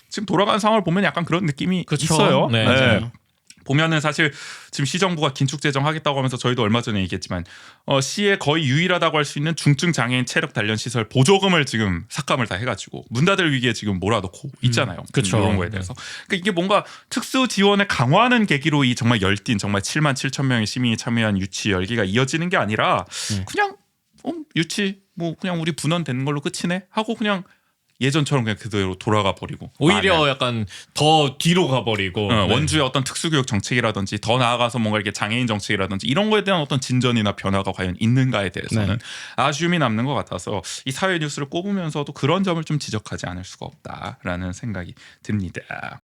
지금 돌아가는 상황을 보면 약간 그런 느낌이 그쵸. 있어요. 네, 맞아요. 보면은 사실 지금 시정부가 긴축 재정하겠다고 하면서 저희도 얼마 전에 얘기했지만 시에 거의 유일하다고 할 수 있는 중증 장애인 체력 단련 시설 보조금을 지금 삭감을 다 해가지고 문 닫을 위기에 지금 몰아넣고 있잖아요. 그쵸. 이런 거에 대해서 그러니까 이게 뭔가 특수 지원을 강화하는 계기로 이 정말 열띤 정말 7만 7천 명의 시민이 참여한 유치 열기가 이어지는 게 아니라 그냥 유치 뭐 그냥 우리 분원 되는 걸로 끝이네 하고 그냥 예전처럼 그냥 그대로 돌아가 버리고 오히려 약간 더 뒤로 가버리고 네. 원주의 어떤 특수교육 정책이라든지 더 나아가서 뭔가 이렇게 장애인 정책이라든지 이런 거에 대한 어떤 진전이나 변화가 과연 있는가에 대해서는 아쉬움이 남는 것 같아서 이 사회 뉴스를 꼽으면서도 그런 점을 좀 지적하지 않을 수가 없다라는 생각이 듭니다.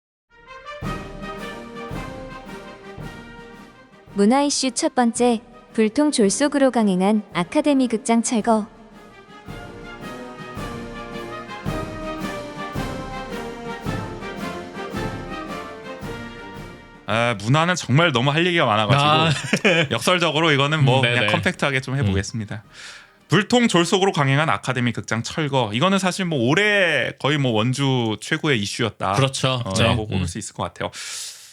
문화 이슈 첫 번째, 불통 졸속으로 강행한 아카데미 극장 철거. 문화는 정말 너무 할 얘기가 많아가지고 역설적으로 이거는 뭐 그냥 네네. 컴팩트하게 좀 해보겠습니다. 불통 졸속으로 강행한 아카데미 극장 철거. 이거는 사실 뭐 올해 거의 뭐 원주 최고의 이슈였다. 그렇죠. 라고 볼 수 있을 것 같아요.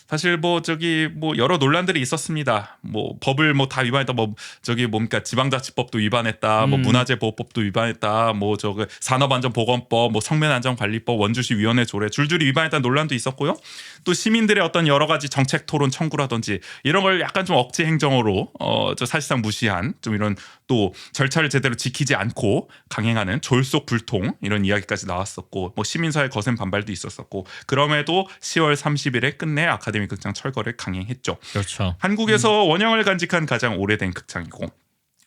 사실 뭐 저기 뭐 여러 논란들이 있었습니다. 뭐 법을 뭐 다 위반했다. 뭐 저기 뭡니까 지방자치법도 위반했다. 뭐 문화재보호법도 위반했다. 뭐 저기 산업안전보건법, 뭐 성면안전관리법, 원주시 위원회 조례 줄줄이 위반했다는 논란도 있었고요. 또 시민들의 어떤 여러 가지 정책 토론 청구라든지 이런 걸 약간 좀 억지 행정으로 저 사실상 무시한 좀 이런 또 절차를 제대로 지키지 않고 강행하는 졸속 불통 이런 이야기까지 나왔었고 뭐 시민사회 거센 반발도 있었었고 그럼에도 10월 30일에 끝내 아카데미 극장 철거를 강행했죠. 그렇죠. 한국에서 원형을 간직한 가장 오래된 극장이고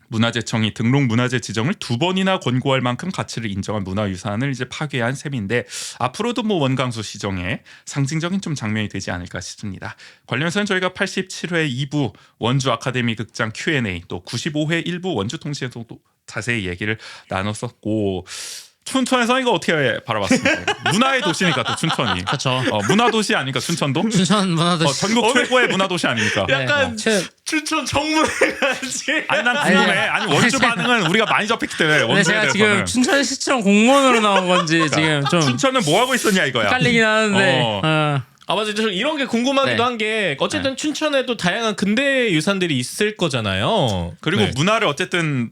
문화재청이 등록 문화재 지정을 2번이나 권고할 만큼 가치를 인정한 문화유산을 이제 파괴한 셈인데 앞으로도 뭐 원강수 시정에 상징적인 좀 장면이 되지 않을까 싶습니다. 관련해서는 저희가 87회 2부 원주 아카데미 극장 Q&A 또 95회 1부 원주 통신에서도 자세히 얘기를 나눴었고 춘천에서 이거 어떻게 바라봤습니까? 문화의 도시니까 또 춘천이. 그렇죠. 문화 도시 아닙니까 춘천도? 춘천 문화도시. 전국 최고의 문화 도시 아닙니까? 약간 네. 춘천 정문회까지. 아니 난 궁금해. 아니 원주 반응은 우리가 많이 접했기 때문에 근데 원주에 제가 대해서는. 지금 춘천시청 공무원으로 나온 건지 지금 좀 춘천은 뭐 하고 있었냐 이거야. 헷갈리긴 하는데. 어. 아 맞아. 저 이런 게 궁금하기도 네. 한 게 어쨌든 춘천에도 다양한 근대 유산들이 있을 거잖아요. 그리고 네. 문화를 어쨌든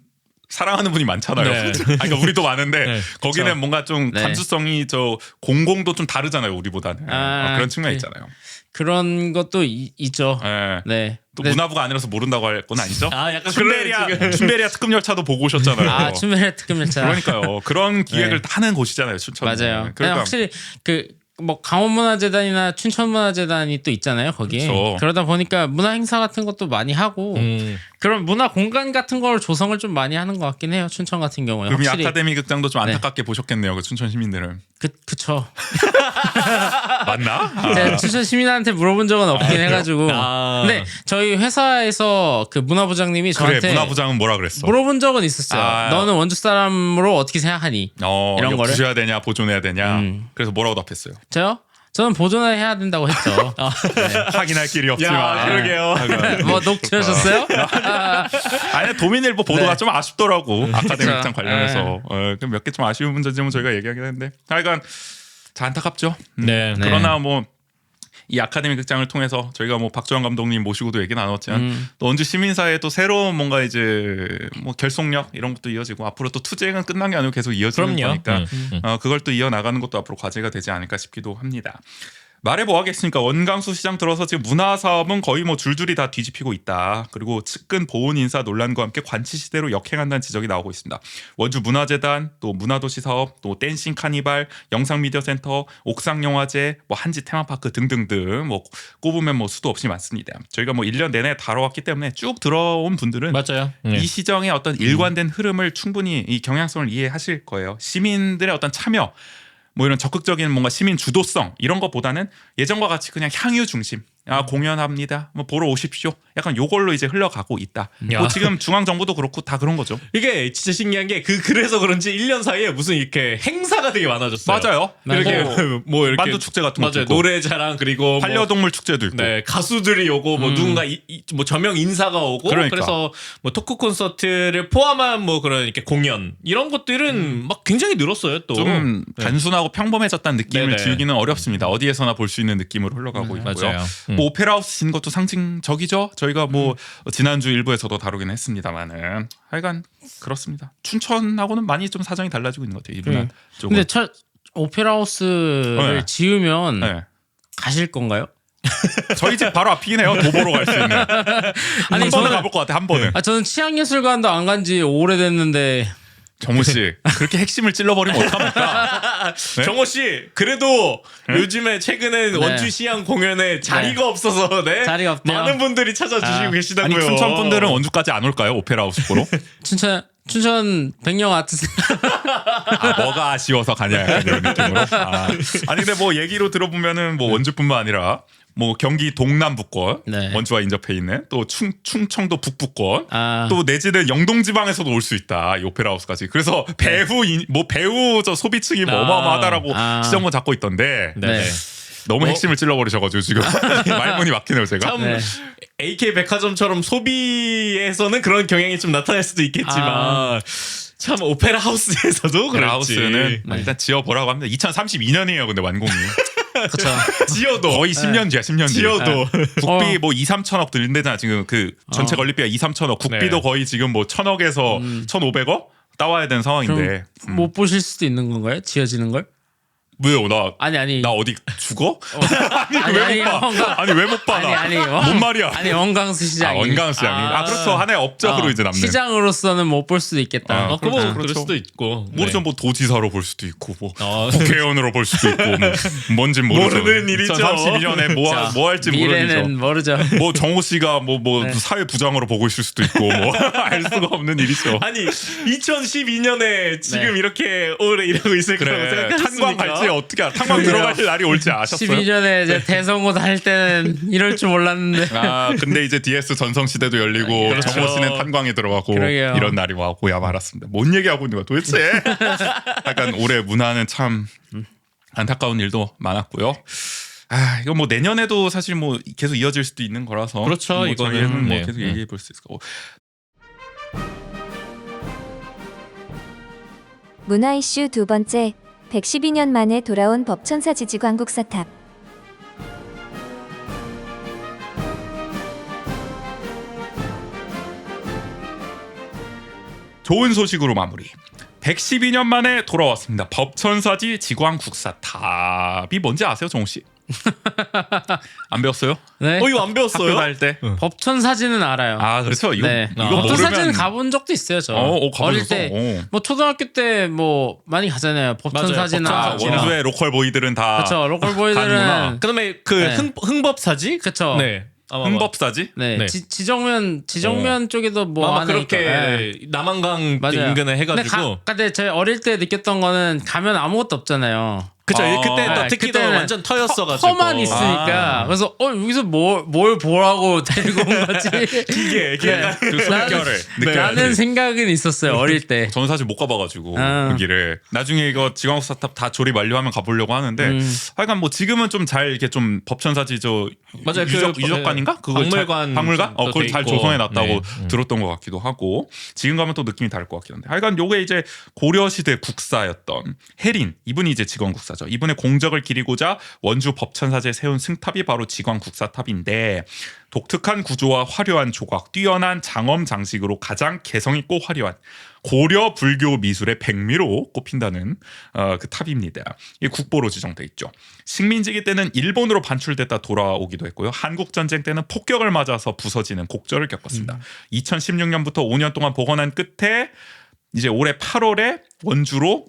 사랑하는 분이 많잖아요. 네. 아니, 그러니까 우리도 많은데 네, 거기는 그쵸. 뭔가 좀 네. 감수성이 저 공공도 좀 다르잖아요. 우리보다는 그런 측면이 있잖아요. 그런 것도 있죠. 네. 네. 또 근데- 문화부가 아니라서 모른다고 할 건 아니죠? 아 약간 춘베리아 그래, 지금. 춘베리아 특급 열차도 보고 오셨잖아요. 춘베리아 특급 열차. 그러니까요. 그런 기획을 네. 하는 곳이잖아요. 춘천. 맞아요. 그냥 그러니까 확실히 그 뭐 강원문화재단이나 춘천문화재단이 또 있잖아요 거기에. 그쵸. 그러다 보니까 문화 행사 같은 것도 많이 하고 그런 문화 공간 같은 걸 조성을 좀 많이 하는 것 같긴 해요. 춘천 같은 경우에 금이 확실히 아카데미 극장도 좀 네. 안타깝게 보셨겠네요. 그 춘천 시민들은. 그쵸. 맞나? 제가 춘천 시민한테 물어본 적은 없긴 해가지고. 근데 저희 회사에서 그 문화부장님이 그래 저한테 문화부장은 뭐라 그랬어? 물어본 적은 있었어요. 아. 너는 원주 사람으로 어떻게 생각하니? 이런 이거 거를? 부셔야 되냐 보존해야 되냐. 그래서 뭐라고 답했어요? 저요? 저는 보존을 해야 된다고 했죠. 확인할 길이 없지만. 야, 그러게요. 뭐 녹취하셨어요? 아니 도민일보 보도가 네. 좀 아쉽더라고. 아카데미 그쵸. 극장 관련해서. 몇 개 좀 아쉬운 문제지만 저희가 얘기하긴 했는데. 하여간 자, 안타깝죠. 네. 그러나 뭐 이 아카데미 극장을 통해서 저희가 뭐 박주환 감독님 모시고도 얘기 나눴지만 또 원주 시민사회에 또 새로운 뭔가 이제 뭐 결속력 이런 것도 이어지고 앞으로 또 투쟁은 끝난 게 아니고 계속 이어지는 그럼요. 거니까 그걸 또 이어나가는 것도 앞으로 과제가 되지 않을까 싶기도 합니다. 말해 뭐 하겠습니까? 원광수 시장 들어서 지금 문화 사업은 거의 뭐 줄줄이 다 뒤집히고 있다. 그리고 측근 보훈 인사 논란과 함께 관치 시대로 역행한다는 지적이 나오고 있습니다. 원주 문화재단, 또 문화도시 사업, 또 댄싱 카니발, 영상 미디어 센터, 옥상 영화제, 뭐 한지 테마파크 등등등 뭐 꼽으면 뭐 수도 없이 많습니다. 저희가 뭐 1년 내내 다뤄왔기 때문에 쭉 들어온 분들은 맞아요. 이 시정의 어떤 일관된 흐름을 충분히 이 경향성을 이해하실 거예요. 시민들의 어떤 참여 뭐 이런 적극적인 뭔가 시민 주도성 이런 것보다는 예전과 같이 그냥 향유 중심. 공연합니다. 뭐 보러 오십시오. 약간 요걸로 이제 흘러가고 있다. 야. 뭐 지금 중앙 정부도 그렇고 다 그런 거죠. 이게 진짜 신기한 게 그래서 그런지 1년 사이에 무슨 이렇게 행사가 되게 많아졌어요. 맞아요. 이렇게 뭐 이렇게 만두 축제 같은 것도 맞아요. 있고. 노래자랑 그리고 반려동물 축제도 있고. 네, 가수들이 오고 뭐 누군가 뭐 저명 인사가 오고 그러니까. 그래서 뭐 토크 콘서트를 포함한 뭐 그런 이렇게 공연 이런 것들은 막 굉장히 늘었어요 또. 좀 단순하고 평범해졌다는 느낌을 네네. 지우기는 어렵습니다. 어디에서나 볼 수 있는 느낌으로 흘러가고 있고요. 맞아요. 뭐 오페라 하우스 진 것도 상징적이죠. 저희가 뭐 지난주 일부에서도 다루긴 했습니다만은 하여간 그렇습니다. 춘천하고는 많이 좀 사정이 달라지고 있는 것 같아요. 이 문화 쪽은. 근데 오페라 하우스를 네. 지으면 네. 가실 건가요? 저희 집 바로 앞이긴 해요. 도보로 갈 수 있는. 한 번은 저는- 가볼 것 같아. 한 번은. 저는 치안예술관도 안 간 지 오래됐는데 정우 씨 그렇게 핵심을 찔러버리면 어떡합니까? 네? 정호 씨 그래도 요즘에 최근에 네. 원주 시향 공연에 자리가 없어서 네? 자리가 없대요. 많은 분들이 찾아주시고 계시다고요. 아니 춘천 분들은 원주까지 안 올까요? 오페라 하우스 보러? 춘천 백령 아트 뭐가 아쉬워서 가냐 약간 이런 느낌으로. 아니 근데 뭐 얘기로 들어보면은 뭐 원주뿐만 아니라 뭐 경기 동남부권 네. 원주와 인접해 있는 또 충청도 북부권 아. 또 내지는 영동 지방에서도 올 수 있다 이 오페라 하우스까지. 그래서 배우 저 소비층이 뭐 어마어마하다라고 시정권 잡고 있던데 네. 너무 핵심을 찔러버리셔가지고 지금 말문이 막히네요 제가. 참 네. AK 백화점처럼 소비에서는 그런 경향이 좀 나타날 수도 있겠지만 참 오페라 하우스에서도 오페라 그렇지. 하우스는 일단 지어보라고 합니다. 2032년이에요 근데 완공이. 그쵸. 지어도 거의 10년 뒤야 10년 뒤. 지어도 국비 뭐 2, 3천억 들린대잖아 지금 그 전체 건립비가 2, 3천억 국비도 네. 거의 지금 뭐 1,000억에서 1,500억 따와야 되는 상황인데 그럼 못 보실 수도 있는 건가요? 지어지는 걸? 왜요 나 아니. 나 어디 죽어? 아니, 왜 못 봐? 원광- 아니 왜 못 봐? 아니. 뭔 말이야? 아니 원광수 시장이. 원강 시장이. 그렇죠. 하나의 업적으로 이제 남는. 시장으로서는 못 볼 수도 있겠다. 아, 그거 그렇죠. 그럴 수도 있고 모르죠. 뭐 도지사로 볼 수도 있고 뭐 어. 국회의원으로 볼 수도 있고 뭐 뭔진 모르죠. 모르는 일이죠. 2032년에 뭐 할지 미래는 모르죠. 모르죠. 뭐 정호 씨가 뭐 사회 부장으로 보고 있을 수도 있고 뭐 알 수가 없는 일이죠. 아니 2012년에 지금 네. 이렇게 오래 일하고 있을 거라고 그래 생각하셨습니까? 탄광 갈지 어떻게 알아? 탄광 들어갈 날이 올지 아셨어요? 12년에 이제 대성고 다닐 때는 이럴 줄 몰랐는데. 근데 이제 DS 전성 시대도 열리고 그렇죠. 정호 씨는 탄광에 들어가고 그러게요. 이런 날이 와고야 말았습니다. 뭔 얘기하고 있는 거야 도대체? 약간 올해 문화는 참 안타까운 일도 많았고요. 이거 뭐 내년에도 사실 뭐 계속 이어질 수도 있는 거라서 그렇죠. 뭐 이거는, 저희는 뭐 네. 계속 얘기해 볼 수 있을 거고. 문화 이슈 두 번째, 112년 만에 돌아온 법천사 지지관 국사탑. 좋은 소식으로 마무리. 112년 만에 돌아왔습니다. 법천사지 지광국사탑이 뭔지 아세요, 정우 씨? 안 배웠어요? 네. 이거 안 학교 배웠어요? 다닐 때? 법천 사진은 알아요. 아 그렇죠. 이거 네. 이거 법천 모르면 사진 가본 적도 있어요. 저 가보셨어? 어릴 때 뭐 초등학교 때 뭐 많이 가잖아요. 법천 맞아요. 사진 법천 아, 사진. 원주의 로컬 보이들은 다 그렇죠. 로컬 가는구나. 보이들은 그다음에 그 네. 흥법사지? 그쵸. 네. 아마 흥법사지? 네, 네. 지정면 쪽에도 뭐 아마 안에 그렇게 있죠. 네. 남한강 맞아요. 인근에 해가지고 근데 저희 어릴 때 느꼈던 거는 가면 아무것도 없잖아요. 그쵸. 아. 그때 또 네, 특히 더 그때는 완전 터였어가지고 터만 있으니까 그래서 여기서 뭘 보라고 데리고 온 거지. 이게 그 숨결을 느껴야지. 라는 생각은 있었어요 어릴 때. 저는 사실 못 가봐가지고 아. 여기를 나중에 이거 지광사탑 다 조립 완료하면 가보려고 하는데 하여간 뭐 지금은 좀 잘 이렇게 좀 법천사지 저 맞아요. 유적관인가 그거 박물관 그걸 돼 잘 있고. 조성해놨다고 네. 들었던 것 같기도 하고 지금 가면 또 느낌이 다를 것 같긴 한데 하여간 요게 이제 고려시대 국사였던 해린 이분이 이제 지광국사죠. 이분의 공적을 기리고자 원주 법천사제에 세운 승탑이 바로 지광국사탑인데 독특한 구조와 화려한 조각, 뛰어난 장엄 장식으로 가장 개성 있고 화려한 고려 불교 미술의 백미로 꼽힌다는 그 탑입니다. 이 국보로 지정돼 있죠. 식민지기 때는 일본으로 반출됐다 돌아오기도 했고요. 한국 전쟁 때는 폭격을 맞아서 부서지는 곡절을 겪었습니다. 2016년부터 5년 동안 복원한 끝에 이제 올해 8월에 원주로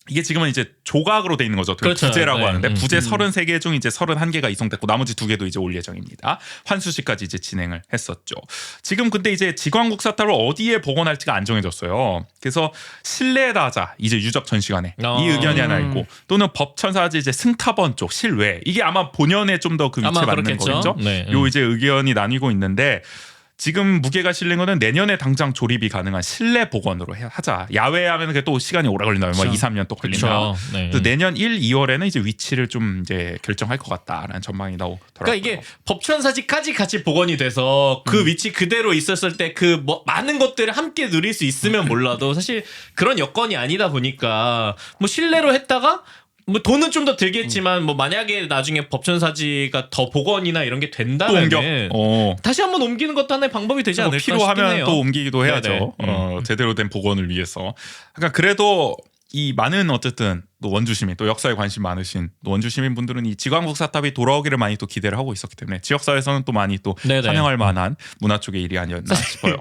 이게 지금은 이제 조각으로 돼 있는 거죠. 그렇죠. 부제라고 네. 하는데 부제 33개 중 이제 31개가 이송됐고 나머지 2개도 이제 올 예정입니다. 환수식까지 이제 진행을 했었죠. 지금 근데 이제 지광국사탑을 어디에 복원할지가 안 정해졌어요. 그래서 실내에다 하자. 이제 유적 전시관에 이 의견이 하나 있고 또는 법천사지 이제 승탑원 쪽 실외 이게 아마 본연에 좀 더 그 위치에 아마 맞는 그렇겠죠. 거겠죠. 네. 요 이제 의견이 나뉘고 있는데 지금 무게가 실린 거는 내년에 당장 조립이 가능한 실내 복원으로 하자. 야외 하면 그게 또 시간이 오래 걸린다. 뭐 2, 3년 또 걸린다. 그렇죠. 네. 그래서 내년 1, 2월에는 이제 위치를 좀 이제 결정할 것 같다라는 전망이 나오더라고요. 그러니까 이게 법천사지까지 같이 복원이 돼서 그 위치 그대로 있었을 때 그 뭐 많은 것들을 함께 누릴 수 있으면 몰라도 사실 그런 여건이 아니다 보니까 뭐 실내로 했다가 뭐 돈은 좀 더 들겠지만 뭐 만약에 나중에 법천사지가 더 복원이나 이런 게 또 된다면 옮겨. 다시 한번 옮기는 것도 하나의 방법이 되지 뭐 않을까 싶긴 필요하면 해요. 또 옮기기도 해야죠. 네네. 제대로 된 복원을 위해서. 그러니까 그래도 이 많은 어쨌든 또 원주 시민 또 역사에 관심 많으신 또 원주 시민 분들은 이 지광국사탑이 돌아오기를 많이 또 기대를 하고 있었기 때문에 지역사회에서는 또 많이 또 네네. 환영할 만한 문화 쪽의 일이 아니었나 싶어요.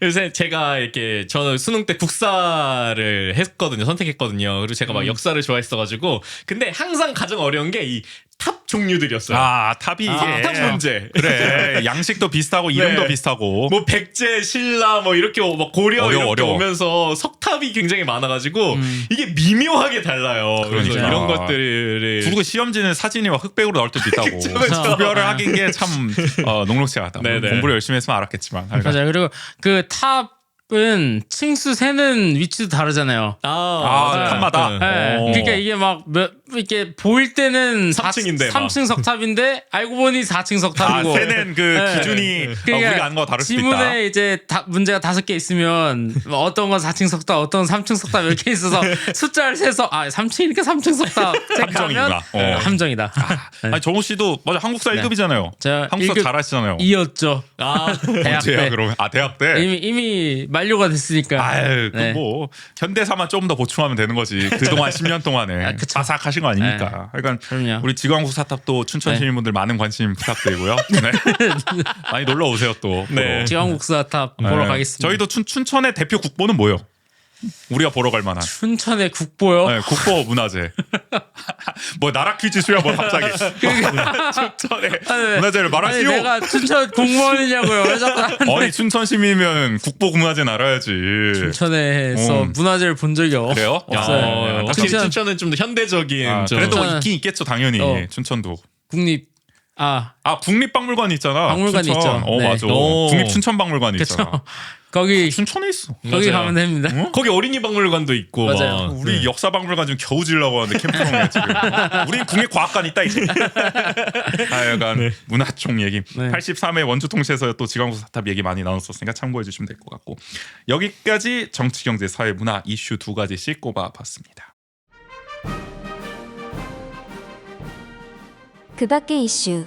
요새 제가 이렇게 저는 수능 때 국사를 했거든요. 선택했거든요. 그리고 제가 막 역사를 좋아했어가지고 근데 항상 가장 어려운 게 이 탑 종류들이었어요. 아 탑이 이게 탑 문제. 그래 양식도 비슷하고 이름도 네. 비슷하고 뭐 백제, 신라 뭐 이렇게 막 고려 어려워, 이렇게 어려워. 오면서 석탑이 굉장히 많아가지고 이게 미묘하게 달라요. 그래서 그러니까. 이런 것들을 그리고 시험지는 사진이 막 흑백으로 나올 때도 있다고 그쵸. 구별을 하긴 게 참 녹록지 않다. 네네. 공부를 열심히 했으면 알았겠지만 하여간. 맞아요. 그리고 그 탑은 층수 세는 위치도 다르잖아요. 맞아요. 탑마다? 네. 네. 오. 그러니까 이게 막 이렇게 보일 때는 3층인데 막. 3층 석탑인데 알고 보니 4층 석탑이고. 세는 그 네. 기준이 그러니까 우리가 아는 거와 다를 수도 있다. 지문에 이제 문제가 5개 있으면 뭐 어떤 건 4층 석탑, 어떤 건 3층 석탑 이렇게 있어서 숫자를 세서 3층이니까 3층 석탑 체크하면 함정이구나. 함정이다. 아니 정우 씨도 맞아 한국사 네. 1급이잖아요. 제가 한국사 1급 잘하시잖아요. 이었죠. 대학 언제야 때. 그러면? 대학 때. 이미 만료가 됐으니까. 아유, 네. 그뭐 현대사만 조금 더 보충하면 되는 거지. 그동안 10년 동안에 그쵸. 바삭하신 거 아닙니까? 그러니까 그럼요. 우리 지광국 사탑도 춘천 네. 시민분들 많은 관심 부탁드리고요. 네. 많이 놀러 오세요 또. 네. 보러. 지왕국사탑 보러 네. 가겠습니다. 저희도 춘천의 대표 국보는 뭐예요? 우리가 보러 갈 만한. 춘천의 국보요. 네, 국보 문화재. 뭐 나라 퀴즈 수야 뭐 갑자기. 춘천의 문화재를 말하시오. 아니, 내가 춘천 공무원이냐고요. 왜 자꾸 나한테 아니 춘천 시민이면 국보 문화재는 알아야지. 춘천에서 문화재를 본 적이 그래요? 없어요. 확실히 춘천- 춘천은 좀 더 현대적인. 좀- 그래도 춘천은- 있긴 있겠죠 당연히 춘천도. 국립 국립박물관 있잖아. 박물관이 춘천. 있죠. 네. 맞아. 오. 국립춘천박물관이 있잖아. 그쵸. 거기 춘천에 있어. 거기 맞아요. 가면 됩니다. 거기 어린이 박물관도 있고. 맞아요. 막. 우리 역사박물관 좀 겨우 지으려고 하는데 캠프용이야 지금. 우린 국립과학관 있다 이제. 약간 문화 쪽 얘기. 네. 83회 원주통치에서 또 지광국 사탑 얘기 많이 나눴었으니까 참고해 주시면 될 것 같고 여기까지 정치, 경제, 사회, 문화 이슈 2가지씩 꼽아봤습니다. 그 밖의 이슈.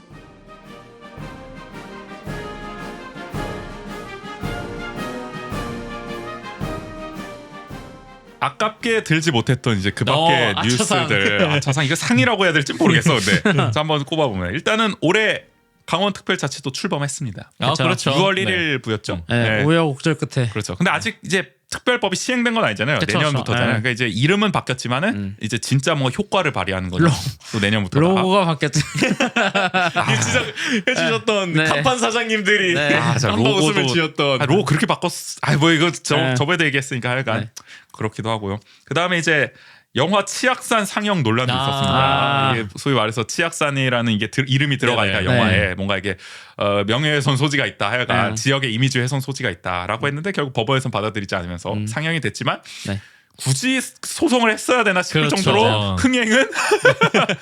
아깝게 들지 못했던 이제 그 밖에 아차상. 뉴스들 아차상 이거 상이라고 해야 될지 모르겠어. 근데 자, 한번 꼽아보면 일단은 올해 강원특별자치도 출범했습니다. 그렇죠. 6월 네. 1일부였죠. 네, 우여곡절 끝에. 그렇죠. 근데 아직 이제 특별법이 시행된 건 아니잖아요. 그쵸, 내년부터잖아요. 네. 그러니까 이제 이름은 바뀌었지만은 이제 진짜 뭐 효과를 발휘하는 거죠. 또 내년부터. 로고가 바뀌었죠. 이게 진짜 해주셨던 네. 간판 사장님들이 네. 한번 웃음을 지었던. 로고 그렇게 바꿨. 뭐 이거 네. 저번에도 얘기했으니까 하여간 네. 그렇기도 하고요. 그 다음에 이제 영화 치악산 상영 논란도 있었습니다. 이게 소위 말해서 치악산이라는 이게 이름이 들어가니까 네네. 영화에 뭔가 이게 명예훼손 소지가 있다. 하여간 지역의 이미지 훼손 소지가 있다라고 했는데 결국 법원에서는 받아들이지 않으면서 상영이 됐지만 네. 굳이 소송을 했어야 되나 싶을 그렇죠. 정도로 흥행은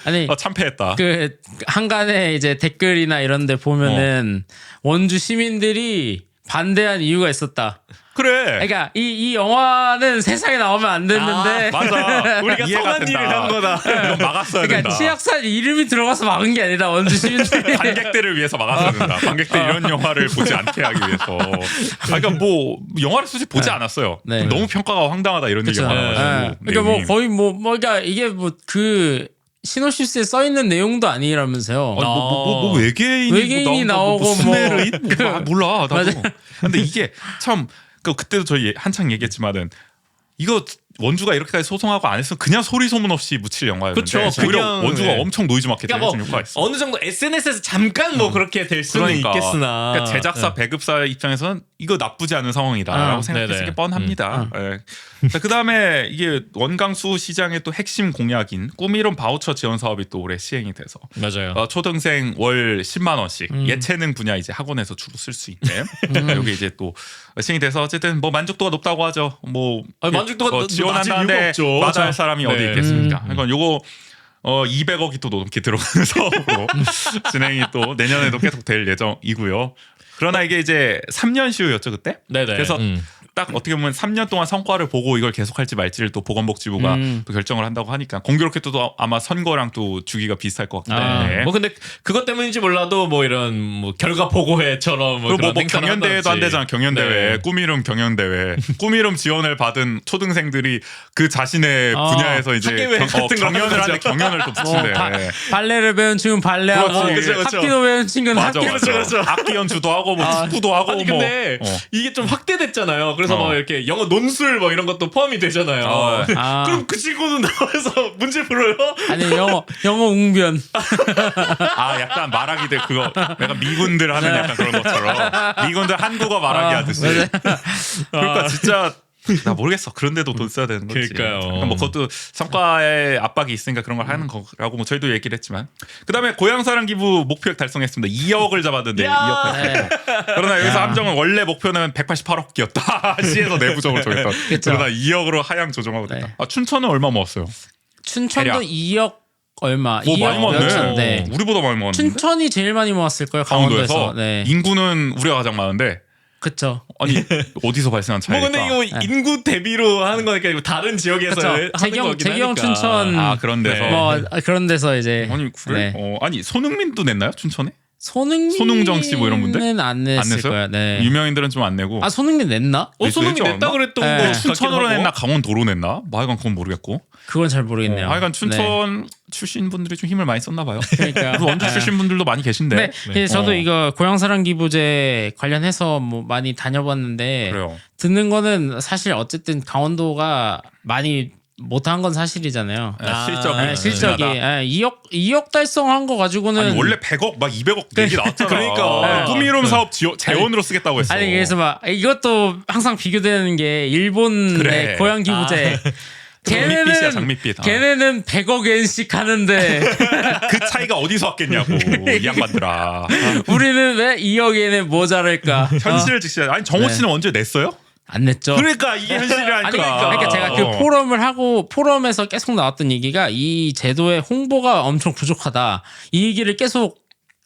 아니 참패했다. 그 한간에 이제 댓글이나 이런데 보면은 원주 시민들이 반대한 이유가 있었다. 그래. 그러니까 이 영화는 세상에 나오면 안 됐는데. 맞아. 우리가 이해가 선한 된다. 일을 한 거다. 이건 막았어야 그러니까 된다. 치악산 이름이 들어가서 막은 게 아니라 원주 시민들이. 관객들을 위해서 막았어야 된다. 관객들이 이런 영화를 보지 않게 하기 위해서. 그러니까 뭐 영화를 솔직히 보지 않았어요. 네. 너무 평가가 황당하다 이런 얘기 그쵸. 많아가지고. 네. 그러니까 뭐 거의 뭐 그러니까 이게 뭐 그 시놉시스에 써 있는 내용도 아니라면서요. 뭐 외계인이 나오고 뭐. 스네르인? 몰라 나도. 맞아. 근데 이게 참 그때도 저희 한창 얘기했지만은 이거 원주가 이렇게까지 소송하고 안 했으면 그냥 소리 소문 없이 묻힐 영화였는데 그쵸, 오히려 그냥, 원주가 네. 엄청 노이즈 마케팅을 그러니까 해준 효과가 있어. 어느 정도 SNS에서 잠깐 뭐 그렇게 될 수는 있겠으나. 그러니까 제작사 배급사 입장에서는 이거 나쁘지 않은 상황이다라고 생각했을 네네. 게 뻔합니다. 예. 자, 그다음에 이게 원광수 시장의 또 핵심 공약인 꿈이론 바우처 지원 사업이 또 올해 시행이 돼서 맞아요. 초등생 월 10만 원씩 예체능 분야 이제 학원에서 주로 쓸 수 있는 여기 이제 또 시행이 돼서 어쨌든 뭐 만족도가 높다고 하죠. 뭐 만족도가 지원한다는데 낮을 이유가 없죠. 마다할 사람이 어디 네. 있겠습니까? 그러니까 요거 200억이 또 넘게 들어가는 사업으로 진행이 또 내년에도 계속 될 예정이고요. 그러나 이게 이제 3년 시효였죠 그때. 네네. 그래서 딱 어떻게 보면 3년 동안 성과를 보고 이걸 계속할지 말지를 또 보건복지부가 또 결정을 한다고 하니까 공교롭게도 아마 선거랑 또 주기가 비슷할 것 같기 때문에. 뭐 근데 그것 때문인지 몰라도 뭐 이런 뭐 결과 보고회처럼 뭐 그리고 그런 뭐 행사를 경연대회도 안 한다든지. 되잖아. 경연대회, 네. 꿈이름 경연대회, 꿈이름 지원을 받은 초등생들이 그 자신의 분야에서 이제 학예회 같은 걸 경연을 하는 하는데 거죠. 경연을 또 붙인대. 발레를 배운 친구는 발레하고 그렇지, 그렇죠. 합기도 배운 친구는 맞아, 합기. 맞아. 그렇죠. 악기 연주도 하고 뭐 축구도 하고 아니 뭐. 근데 이게 좀 확대됐잖아요. 그래서 어. 막 이렇게 영어 논술 뭐 이런 것도 포함이 되잖아요. 아. 그럼 그 친구는 나와서 문제 풀어요? 아니 영어 웅변. 아 약간 말하기들 그거 약간 미군들 하는 약간 그런 것처럼 미군들 한국어 말하기 하듯이. 그러니까 진짜. 나 모르겠어. 그런데도 돈 써야 되는 거지. 그러니까요. 그러니까 뭐 그것도 성과의 압박이 있으니까 그런 걸 하는 거라고 뭐 저희도 얘기를 했지만. 그다음에 고향사랑 기부 목표액 달성했습니다. 2억을 잡았는데 2억 달성. 그러나 여기서 함정은 원래 목표는 188억이었다. 시에서 내부적으로 정했던. 그러나 2억으로 하향 조정하고 됐다. 네. 춘천은 얼마 모았어요? 춘천도 대략. 2억 얼마. 뭐 2억 많이 모았네. 몇천데. 우리보다 많이 모았는데. 춘천이 제일 많이 모았을 거예요. 강원도에서 강원도에서. 네. 인구는 우리가 가장 많은데 그쵸. 아니 어디서 발생한 뭐 차이일까? 근데 이거 인구 대비로 하는 거니까 이거 다른 지역에서 그쵸. 하는 거긴 재경 하니까. 춘천. 아 그런 데서 네. 뭐 그런 데서 이제. 아니 그래? 네. 아니 손흥민도 냈나요 춘천에? 손흥정 씨 뭐 이런 분들? 안 안 냈을 냈어요? 거야. 네. 유명인들은 좀 안 내고. 아 손흥민 냈나? 손흥민 냈죠, 냈다 아마? 그랬던 네. 거 같기도 춘천으로 하고. 냈나 강원도로 냈나? 뭐 하여간 그건 모르겠고. 그건 잘 모르겠네요. 하여간 네. 춘천 출신 분들이 좀 힘을 많이 썼나 봐요. 그러니까. 그리고 원주 출신 분들도 많이 계신데. 네, 예, 저도 어. 이거 고향사랑 기부제 관련해서 뭐 많이 다녀봤는데 그래요. 듣는 거는 사실 어쨌든 강원도가 많이 못한 건 사실이잖아요. 실적이 네, 실적이 지나다. 2억 달성한 거 가지고는 아니 원래 100억 막 200억 얘기 나왔잖아. 그러니까. 꿈이름 사업 재원으로 쓰겠다고 했어. 아니 그래서 막 이것도 항상 비교되는 게 일본의 그래. 고향 기부제. 장밋빛이야 장밋빛. 걔네는 100억 엔씩 하는데 그 차이가 어디서 왔겠냐고 이 양반들아. 우리는 왜 2억 엔에 모자랄까? 현실을 직시해. 아니 정호 씨는 언제 냈어요? 안 냈죠. 그러니까 이게 현실이라니까. 아니, 그러니까 제가 그 포럼을 하고 포럼에서 계속 나왔던 얘기가 이 제도의 홍보가 엄청 부족하다. 이 얘기를 계속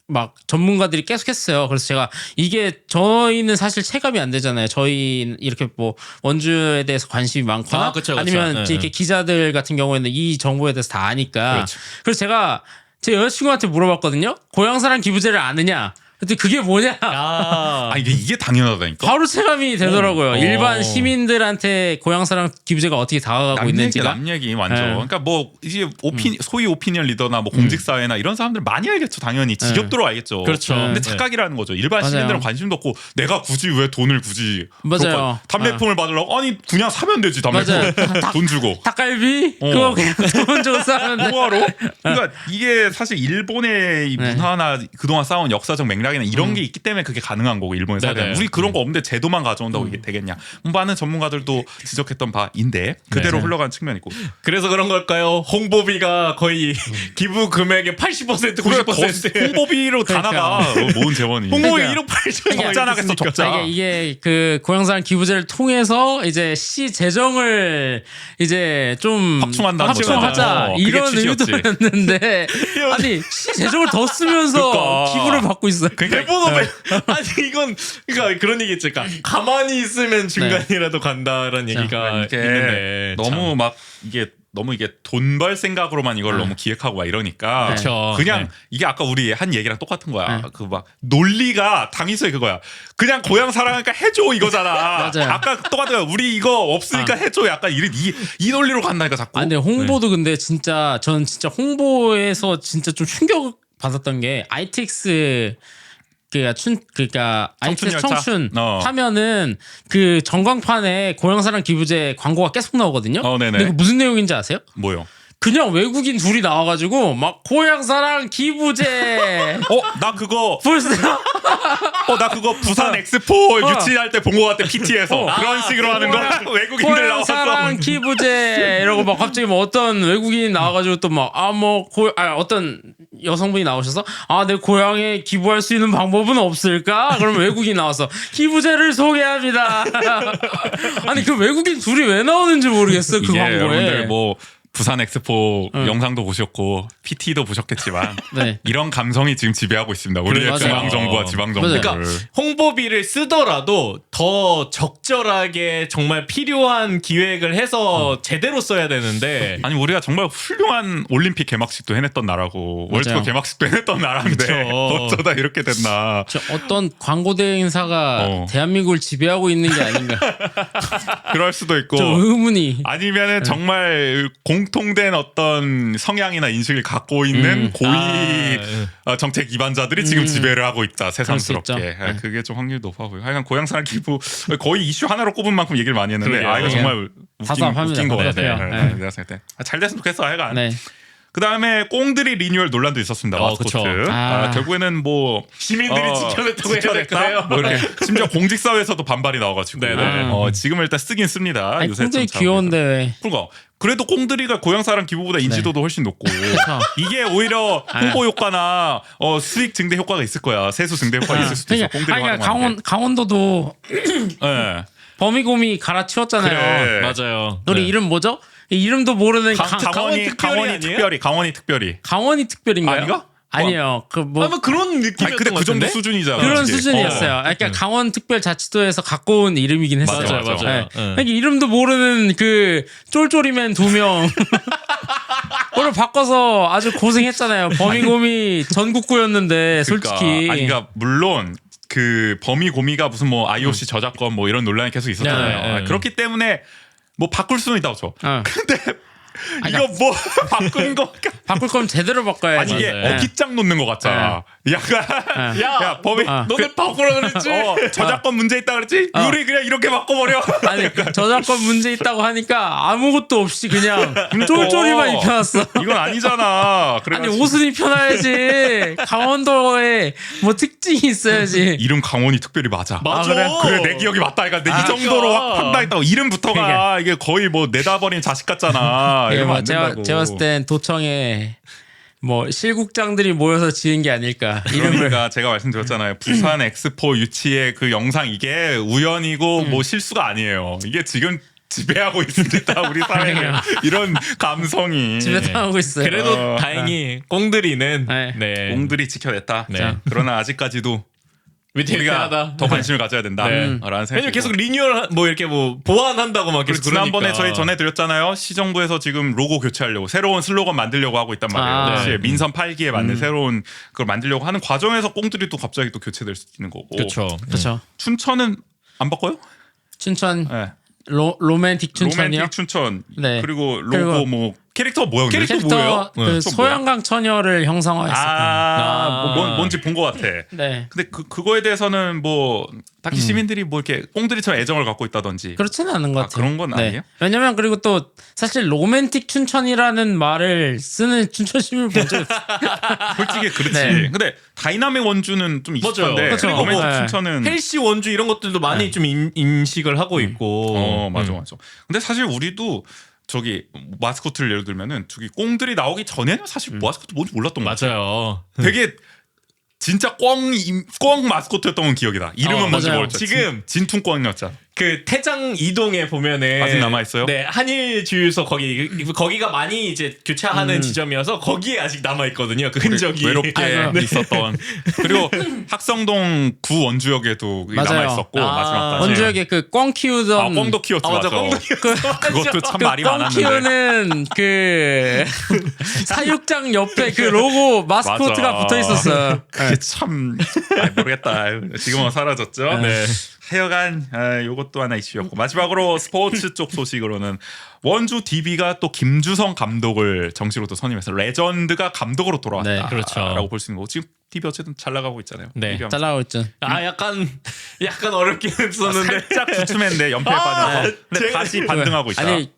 막 전문가들이 계속 했어요. 그래서 제가 이게 저희는 사실 체감이 안 되잖아요. 저희 이렇게 뭐 원주에 대해서 관심이 많거나 그쵸. 아니면 네. 이렇게 기자들 같은 경우에는 이 정보에 대해서 다 아니까. 그렇죠. 그래서 제가 제 여자친구한테 물어봤거든요. 고향사랑 기부제를 아느냐? 근데 그게 뭐냐? 아, 이게 당연하다니까. 바로 체감이 되더라고요. 어. 일반 시민들한테 고향사랑 기부제가 어떻게 다가가고 있는지가. 남 얘기 완전. 네. 그러니까 뭐 이제 소위 오피니언 리더나 뭐 공직사회나 이런 사람들 많이 알겠죠. 당연히 지겹도록 알겠죠. 그렇죠. 근데 네. 착각이라는 거죠. 일반 맞아요. 시민들은 관심도 없고 내가 굳이 왜 돈을 굳이 맞아요. 담배품을 받으려고 아니 그냥 사면 되지 담배품 맞아요. 돈 주고. 닭갈비 그거 그냥 돈 주고 싸는데. 뭐하러? 그러니까 이게 사실 일본의 이 네. 문화나 그동안 쌓아온 역사적 맥락이나 이런 게 있기 때문에 그게 가능한 거고 일본의 네네. 사회는 우리 그런 거 없는데 제도만 가져온다고 이게 되겠냐? 많은 전문가들도 지적했던 바인데 그대로 네. 흘러가는 측면이 있고 그래서 그런 걸까요? 홍보비가 거의 기부 금액의 80% 90%. 홍보비로 다 그러니까. 나가 모은 재원이 홍보비 그러니까. 1억 8천 적자나겠어 적자. 이게 그 고향사랑 기부제를 통해서 이제 시 재정을 이제 좀 확충한다는 확충하자 거잖아요. 그게 이런 취지였지. 의도였는데 아니 시 재정을 더 쓰면서 그러니까. 기부를 받고 있어요. 대본업에 아니 이건 그러니까 그런 얘기했지. 그러니까 가만히 있으면 중간이라도 간다라는 얘기가 이게 있는데 너무 막 이게 너무 이게 돈 벌 생각으로만 이걸 너무 기획하고 막 이러니까 네. 그쵸. 그냥 네. 이게 아까 우리 한 얘기랑 똑같은 거야. 네. 그 막 논리가 당위서의 그거야. 그냥 고향 사랑하니까 해줘 이거잖아. 맞아요. 아까 똑같은 거야. 우리 이거 없으니까 해줘. 약간 이 논리로 간다니까 자꾸. 아 근데 홍보도 근데 진짜 저는 진짜 홍보에서 진짜 좀 충격 받았던 게 ITX 그러니까 ITX 열차? 청춘 어. 하면은 그 전광판에 고향사랑 기부제 광고가 계속 나오거든요. 네네. 근데 그 무슨 내용인지 아세요? 뭐요? 그냥 외국인 둘이 나와가지고 막 고향사랑 기부제 나 그거 벌써 나 그거 부산 엑스포 어. 유치할 때 본 것 같아 PT에서 그런 식으로 하는 거 외국인들 나와서 고향사랑 기부제 이러고 막 갑자기 뭐 어떤 외국인 나와가지고 또 막 어떤 여성분이 나오셔서 내 고향에 기부할 수 있는 방법은 없을까? 그러면 외국인 나와서 기부제를 소개합니다. 아니 그 외국인 둘이 왜 나오는지 모르겠어 그 이게 광고에. 여러분들 뭐 부산 엑스포 영상도 보셨고 PT도 보셨겠지만 네. 이런 감성이 지금 지배하고 있습니다. 우리의 맞아요. 중앙 정부와 지방 정부를. 그러니까 홍보비를 쓰더라도 더 적절하게 정말 필요한 기획을 해서 제대로 써야 되는데 아니 우리가 정말 훌륭한 올림픽 개막식도 해냈던 나라고 월드컵 개막식도 해냈던 나라인데 그쵸. 어쩌다 이렇게 됐나. 어떤 광고 대행사가 대한민국을 지배하고 있는 게 아닌가. 그럴 수도 있고 좀 의문이. 아니면은 정말 공통된 어떤 성향이나 인식을 갖고 있는 고위 정책 기반자들이 지금 지배를 하고 있다 새삼스럽게. 그럴 수 있죠. 그게 좀 확률이 높아 보여요. 하여간 고향사랑 기부 거의 이슈 하나로 꼽은 만큼 얘기를 많이 했는데 그러게요. 이거 정말 답답합니다. 웃긴 거 같아요. 답답해요. 내가 생각할 때 잘 됐으면 좋겠어. 하여간 네. 그 다음에 꽁들이 리뉴얼 논란도 있었습니다. 마스코트. 그쵸. 결국에는 뭐 시민들이 지켜냈다고 해야 될까요? 뭐 이렇게 심지어 공직사회에서도 반발이 나와가지고 네네. 지금은 일단 쓰긴 씁니다. 아니, 요새 꽁들이 좀 귀여운데 왜? 그러니까 그래도 꽁들이가 고향사랑 기부보다 인지도도 훨씬 높고 이게 오히려 홍보 효과나 수익 증대 효과가 있을 거야. 세수 증대 효과가 있을 수도 있어. 꽁들이 활용하는 게. 강원도도 예. 범이곰이 갈아치웠잖아요. 그래. 맞아요. 우리 네. 이름 뭐죠? 이 이름도 모르는 강원이 아니에요? 특별히 강원이 특별인가요? 아닌가? 아니에요. 아마 그런 느낌이었던 아니 근데 것 그 정도 같은데? 수준이잖아. 그런 솔직히. 수준이었어요. 그러니까 강원 특별자치도에서 갖고 온 이름이긴 했어요. 맞아요, 맞아요. 네. 네. 그러니까 이름도 모르는 그 쫄쫄이맨 2명. 오늘 바꿔서 아주 고생했잖아요. 범이곰이 전국구였는데 솔직히. 그러니까 물론 그 범이고미가 무슨 뭐 IOC 저작권 뭐 이런 논란이 계속 있었잖아요. 네, 네. 그렇기 때문에 뭐 바꿀 수는 있다고 쳐. 근데 이거 그러니까 뭐 바꾼 거 바꿀 거면 제대로 바꿔야지. 아니 이게 맞아요. 어깃장 놓는 것 같잖아. 약간 야 범이 너네 바꾸라 그랬지? 저작권 문제 있다 그랬지? 우리 그냥 이렇게 바꿔버려. 아니 저작권 문제 있다고 하니까 아무것도 없이 그냥 쫄쫄이만 입혀놨어. 이건 아니잖아. 아니 그래가지고 옷은 입혀놔야지. 강원도에 뭐 특징이 있어야지. 이름 강원이 특별히 맞아. 맞아. 그래 내 기억이 맞다. 그러니까 이 정도로 확 판단했다고 이름부터가 이게 거의 뭐 내다버린 자식 같잖아. 예, 이러면 뭐 안 제가 된다고. 봤을 땐 도청에 뭐 실국장들이 모여서 지은 게 아닐까. 이름을. 그러니까 제가 말씀드렸잖아요. 부산 엑스포 유치의 그 영상 이게 우연이고 뭐 실수가 아니에요. 이게 지금 지배하고 있습니다. 우리 사회를 이런 감성이. 지배당하고 있어요. 그래도 다행히 꽁들이는 네. 네. 꽁들이 지켜냈다. 네. 그러나 아직까지도 위태위태하다. 더 관심을 가져야 된다. 네. 라는 생각이 왜냐면 계속 들고. 리뉴얼 뭐 이렇게 뭐 보완한다고 막 그리고 계속 지난번에 그러니까. 저희 전해드렸잖아요. 시정부에서 지금 로고 교체하려고 새로운 슬로건 만들려고 하고 있단 말이에요. 아. 역시 네. 민선 8기에 맞는 새로운 그걸 만들려고 하는 과정에서 꽁들이 또 갑자기 또 교체될 수 있는 거고. 그렇죠. 그렇죠. 춘천은 안 바꿔요? 춘천 네. 로맨틱 춘천이요. 로맨틱 춘천. 네. 그리고 로고 그리고 뭐 캐릭터가 뭐야? 근데? 캐릭터 캐릭터 뭐예요? 그 네. 소양강 처녀를 형상화했어요. 뭔지 본 것 같아. 네. 근데 그거에 대해서는 뭐 딱히 시민들이 뭐 이렇게 꽁들이처럼 애정을 갖고 있다든지 그렇지는 않은 것 아, 같아요. 그런 건 아니에요? 왜냐면 그리고 또 사실 로맨틱 춘천이라는 말을 쓰는 춘천 시민을 본 적이 없어요. 솔직히 그렇지. 네. 근데 다이나믹 원주는 좀 익숙한데 맞아요. 그렇죠. 로맨틱 네. 춘천은 헬시 원주 이런 것들도 많이 좀 인식을 하고 있고. 맞아. 근데 사실 우리도 저기 마스코트를 예를 들면은 저기 꽁들이 나오기 전에는 사실 마스코트 뭔지 몰랐던 거 같아. 맞아요. 되게 진짜 꽝 마스코트였던 건 기억이다. 이름은 뭔지 맞아요. 모르겠어. 지금 진퉁꽝이었잖아. 그 태장 이동에 보면은 아직 남아있어요? 네, 한일 주유소 거기가 많이 이제 교차하는 지점이어서 거기에 아직 남아 있거든요. 그 흔적이. 외롭게 아이고. 있었던. 그리고 학성동 구 원주역에도 맞아요. 남아 있었고 아, 마지막까지. 원주역에 그 꽝 키우던 아, 꽝도 키웠어. 맞아, 맞아. 꽝도 그것도 참 말이 꽝 많았는데. 키우는 그 사육장 옆에 그 로고 마스코트가 맞아. 붙어 있었어요. 그게 참 모르겠다. 지금은 사라졌죠. 네. 하여간 요것도 하나 이슈였고 마지막으로 스포츠 쪽 소식으로는 원주 DB가 또 김주성 감독을 정식으로 또 선임해서 레전드가 감독으로 돌아왔다. 네, 그렇죠. 라고 볼 수 있는 거고 지금 DB 어쨌든 잘 나가고 있잖아요. 네. DB 하면서. 잘 나가고 있죠. 약간 어렵긴 했었는데. 살짝 주춤했는데 연패에 빠져서 근데 제가- 다시 반등하고 있다. 아니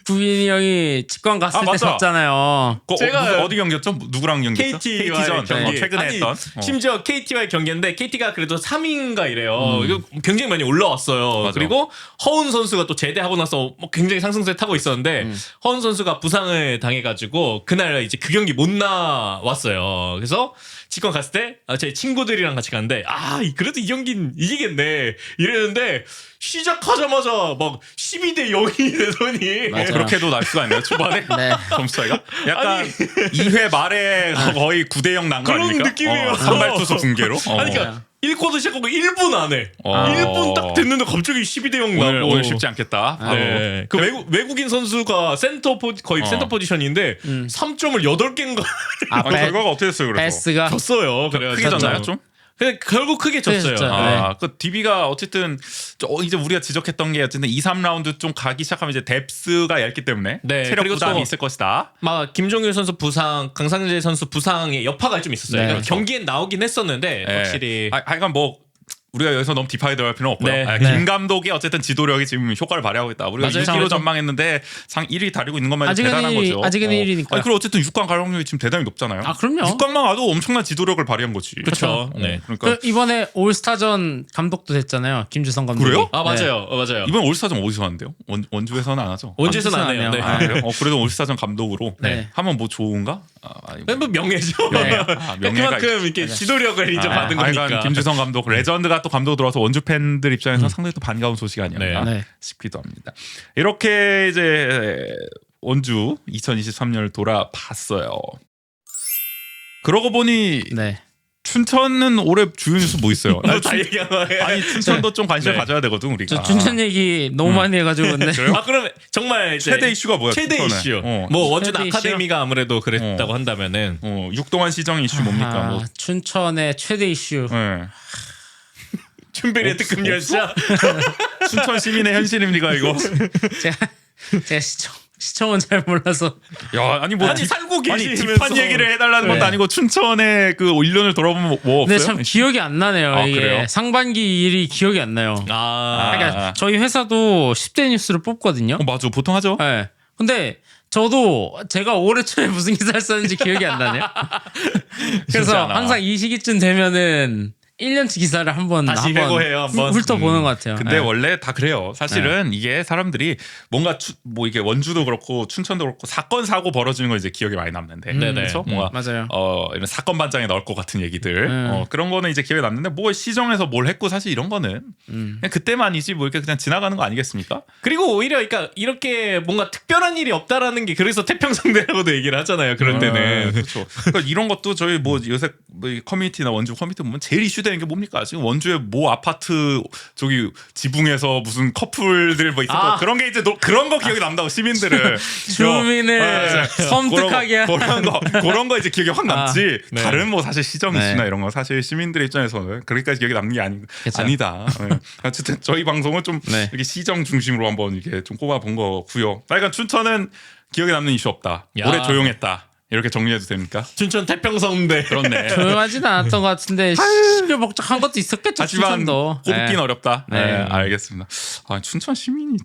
구빈이 형이 직관 갔을 때 맞아. 졌잖아요. 제가 어디 경기였죠? 누구랑 경기였죠? KT와의 KT전 경기. 최근에 아니, 했던 심지어 KT와의 경기인데 KT가 그래도 3위인가 이래요. 이거 굉장히 많이 올라왔어요. 맞아. 그리고 허운 선수가 또 제대하고 나서 뭐 굉장히 상승세 타고 있었는데 허운 선수가 부상을 당해가지고 그날 이제 그 경기 못 나왔어요. 그래서 직관 갔을 때 제 친구들이랑 같이 갔는데 그래도 이 경기는 이기겠네 이랬는데 시작하자마자 막 12대 0이 되더니 맞아. 그렇게도 날 수가 있네요. 초반에 네. 점수 차이가 약간 2회 말에 거의 9대 0 난 거 그런 아닙니까? 느낌이에요. 선발 투수 붕괴로. 아니 그러니까 1쿼터 시작하고 1분 안에 1분 딱 됐는데 갑자기 12대 0 나고 오늘 쉽지 않겠다. 바로. 네. 그 외국인 선수가 거의 센터 포지션인데 3점을 8개인가 아, 결과가 어떻게 됐어요? 그래서 베스가 졌어요. 크게 그래가지고 졌나요 좀? 근데 결국 크게 졌어요. 졌죠. 그 DB가 어쨌든 이제 우리가 지적했던 게 어쨌든 2, 3라운드 좀 가기 시작하면 이제 뎁스가 얇기 때문에 네, 체력 그리고 부담이 또 있을 것이다. 막 김종규 선수 부상, 강상재 선수 부상의 여파가 좀 있었어요. 네. 그러니까 경기엔 나오긴 했었는데 네. 확실히 하여간 뭐 우리가 여기서 너무 딥하게 들어갈 필요는 없고요. 네. 김 감독이 어쨌든 지도력이 지금 효과를 발휘하고 있다. 우리가 맞아요. 2기로 전망했는데 상 1위 다리고 있는 것만 해도 아직은 대단한 1위, 거죠. 아직은 1위니까. 아니, 그리고 어쨌든 6강 갈 확률이 지금 대단히 높잖아요. 아, 그럼요. 6강만 와도 엄청난 지도력을 발휘한 거지. 그렇죠. 네. 그러니까 그 이번에 올스타전 감독도 됐잖아요. 김주성 감독. 그래요? 맞아요. 맞아요. 이번 올스타전 어디서 하는데요? 원주에서는 안 하죠. 원주에서는 안 해요. 안 네. 해요. 아, 그래요? 그래도 올스타전 감독으로 네. 하면 뭐 좋은가? 아니, 뭐 명예죠. 네. 명예가 그만큼 이렇게 지도력을 인정받은 거니까. 하여간 김주성 감독 레전드가 또 감독 들어와서 원주 팬들 입장에서 상당히 또 반가운 소식이 아니었나 네. 싶기도 합니다. 이렇게 이제 원주 2023년을 돌아봤어요. 그러고 보니 네. 춘천은 올해 주요 뉴스 뭐 있어요? 다 얘기한 거예요. 아니 춘천도 좀 관심을 네. 가져야 되거든 우리가. 저 춘천 얘기 너무 많이 해가지고 근데 그러면 정말 이제 최대 이슈가 뭐야? 최대 춘천에? 이슈. 어. 뭐 원주 최대 이슈? 아카데미가 아무래도 그랬다고 한다면은 육동한 시정 이슈 뭡니까? 뭐. 춘천의 최대 이슈. 네. 춘베리의 특급 열차. 춘천 시민의 현실입니까 이거? 제가 시청은 잘 몰라서 야 아니 뭐 아니 살고 아니 계시면서 딥한 얘기를 해달라는 것도 네. 아니고 춘천의 그 1년을 돌아보면 뭐 근데 없어요? 참 기억이 안 나네요. 아, 이게 그래요? 상반기 일이 기억이 안 나요. 그러니까 저희 회사도 10대 뉴스를 뽑거든요. 맞아 보통 하죠. 네. 근데 저도 제가 올해 초에 무슨 기사를 썼는지 기억이 안 나네요. 그래서 않아. 항상 이 시기쯤 되면은 1년치 기사를 다시 회고해요, 한번. 훑어보는 것 같아요. 근데 네. 원래 다 그래요. 사실은 이게 사람들이 뭔가 뭐 이게 원주도 그렇고 춘천도 그렇고 사건 사고 벌어지는 건 이제 기억에 많이 남는데, 네네. 그렇죠? 뭔가 맞아요. 이런 사건 반장에 넣을 것 같은 얘기들, 그런 거는 이제 기억에 남는데 뭐 시정에서 뭘 했고 사실 이런 거는 그냥 그때만이지 뭐 이렇게 그냥 지나가는 거 아니겠습니까? 그리고 오히려 그러니까 이렇게 뭔가 특별한 일이 없다라는 게 그래서 태평성대라고도 얘기를 하잖아요. 그런 때는. 그렇죠. 그러니까 이런 것도 저희 뭐 요새 뭐 커뮤니티나 원주 커뮤니티 보면 제일 이슈되는 되는 게 뭡니까? 지금 원주의 모 아파트 저기 지붕에서 무슨 커플들 뭐 있었고 그런 게 이제 그런 거 기억이 남다고 시민들은 주민을 섬뜩하게 그런 거 이제 기억이 확 남지. 네. 다른 뭐 사실 시정 이슈나 네. 이런 거 사실 시민들의 입장에서는 그렇게까지 기억이 남는 게 그쵸. 아니다. 네. 어쨌든 저희 방송은 좀 네. 이렇게 시정 중심으로 한번 이렇게 좀 꼽아본 거고요. 빨간 춘천은 기억에 남는 이슈 없다. 야. 올해 조용했다. 이렇게 정리해도 됩니까? 춘천 태평성대. 그렇네. 조용하진 않았던 것 같은데 시끌벅적한 것도 있었겠죠. 하지만 춘천도. 꼽기는 네. 어렵다. 네. 네. 알겠습니다. 아, 춘천 시민이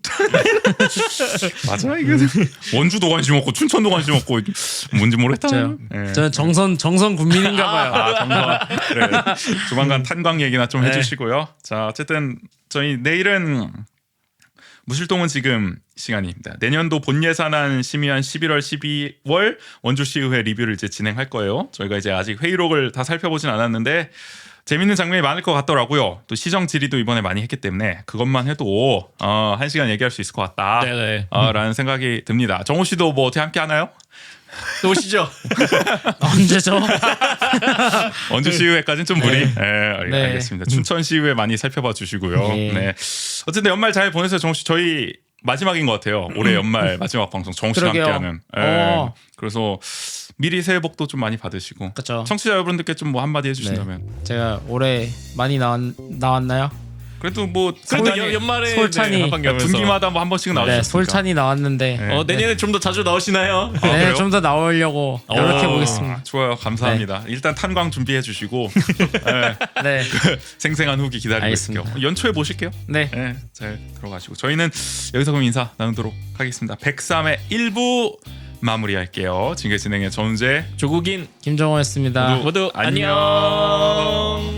맞아 이게 원주도 관심 없고 춘천도 관심 없고 뭔지 모르겠다. 저요. 네. 저는 정선 국민인가 봐요. 아, 정말. 그래. 조만간 탄광 얘기나 좀 네. 해주시고요. 자, 어쨌든 저희 내일은 무실동은 지금 시간입니다. 내년도 본 예산안 심의한 11월, 12월 원주시의회 리뷰를 이제 진행할 거예요. 저희가 이제 아직 회의록을 다 살펴보진 않았는데 재밌는 장면이 많을 것 같더라고요. 또 시정 질의도 이번에 많이 했기 때문에 그것만 해도 1시간 얘기할 수 있을 것 같다. 네네. 라는 생각이 듭니다. 정호 씨도 뭐 어떻게 함께 하나요? 또 오시죠. 언제죠? 원주시의회까지는 좀 무리. 네. 네, 알겠습니다. 춘천시의회 많이 살펴봐 주시고요. 네. 네. 어쨌든 연말 잘 보내세요, 정호 씨. 저희 마지막인 것 같아요. 올해 연말 마지막 방송 정호 씨랑 그러게요. 함께하는. 어. 그래서 미리 새해 복도 좀 많이 받으시고. 그쵸. 청취자 여러분들께 좀 뭐 한마디 해주신다면. 제가 올해 많이 나왔나요? 그래도 뭐 그래도 상당히 연말에 솔찬이 한방경에서 분기마다 뭐 한 번씩 네, 나오셨으니까. 솔찬이 나왔는데 네. 내년에 좀 더 자주 나오시나요? 네, 그래요? 좀 더 나오려고 노력해 보겠습니다. 좋아요, 감사합니다. 일단 탄광 준비해 주시고 네, 네, 생생한 후기 기다리고 알겠습니다. 있을게요. 연초에 모실게요. 네, 네, 잘 들어가시고 저희는 여기서 그럼 인사 나누도록 하겠습니다. 103의 1부 마무리할게요. 지금까지 진행의 전재 조국인 김정호였습니다. 모두 안녕. 안녕.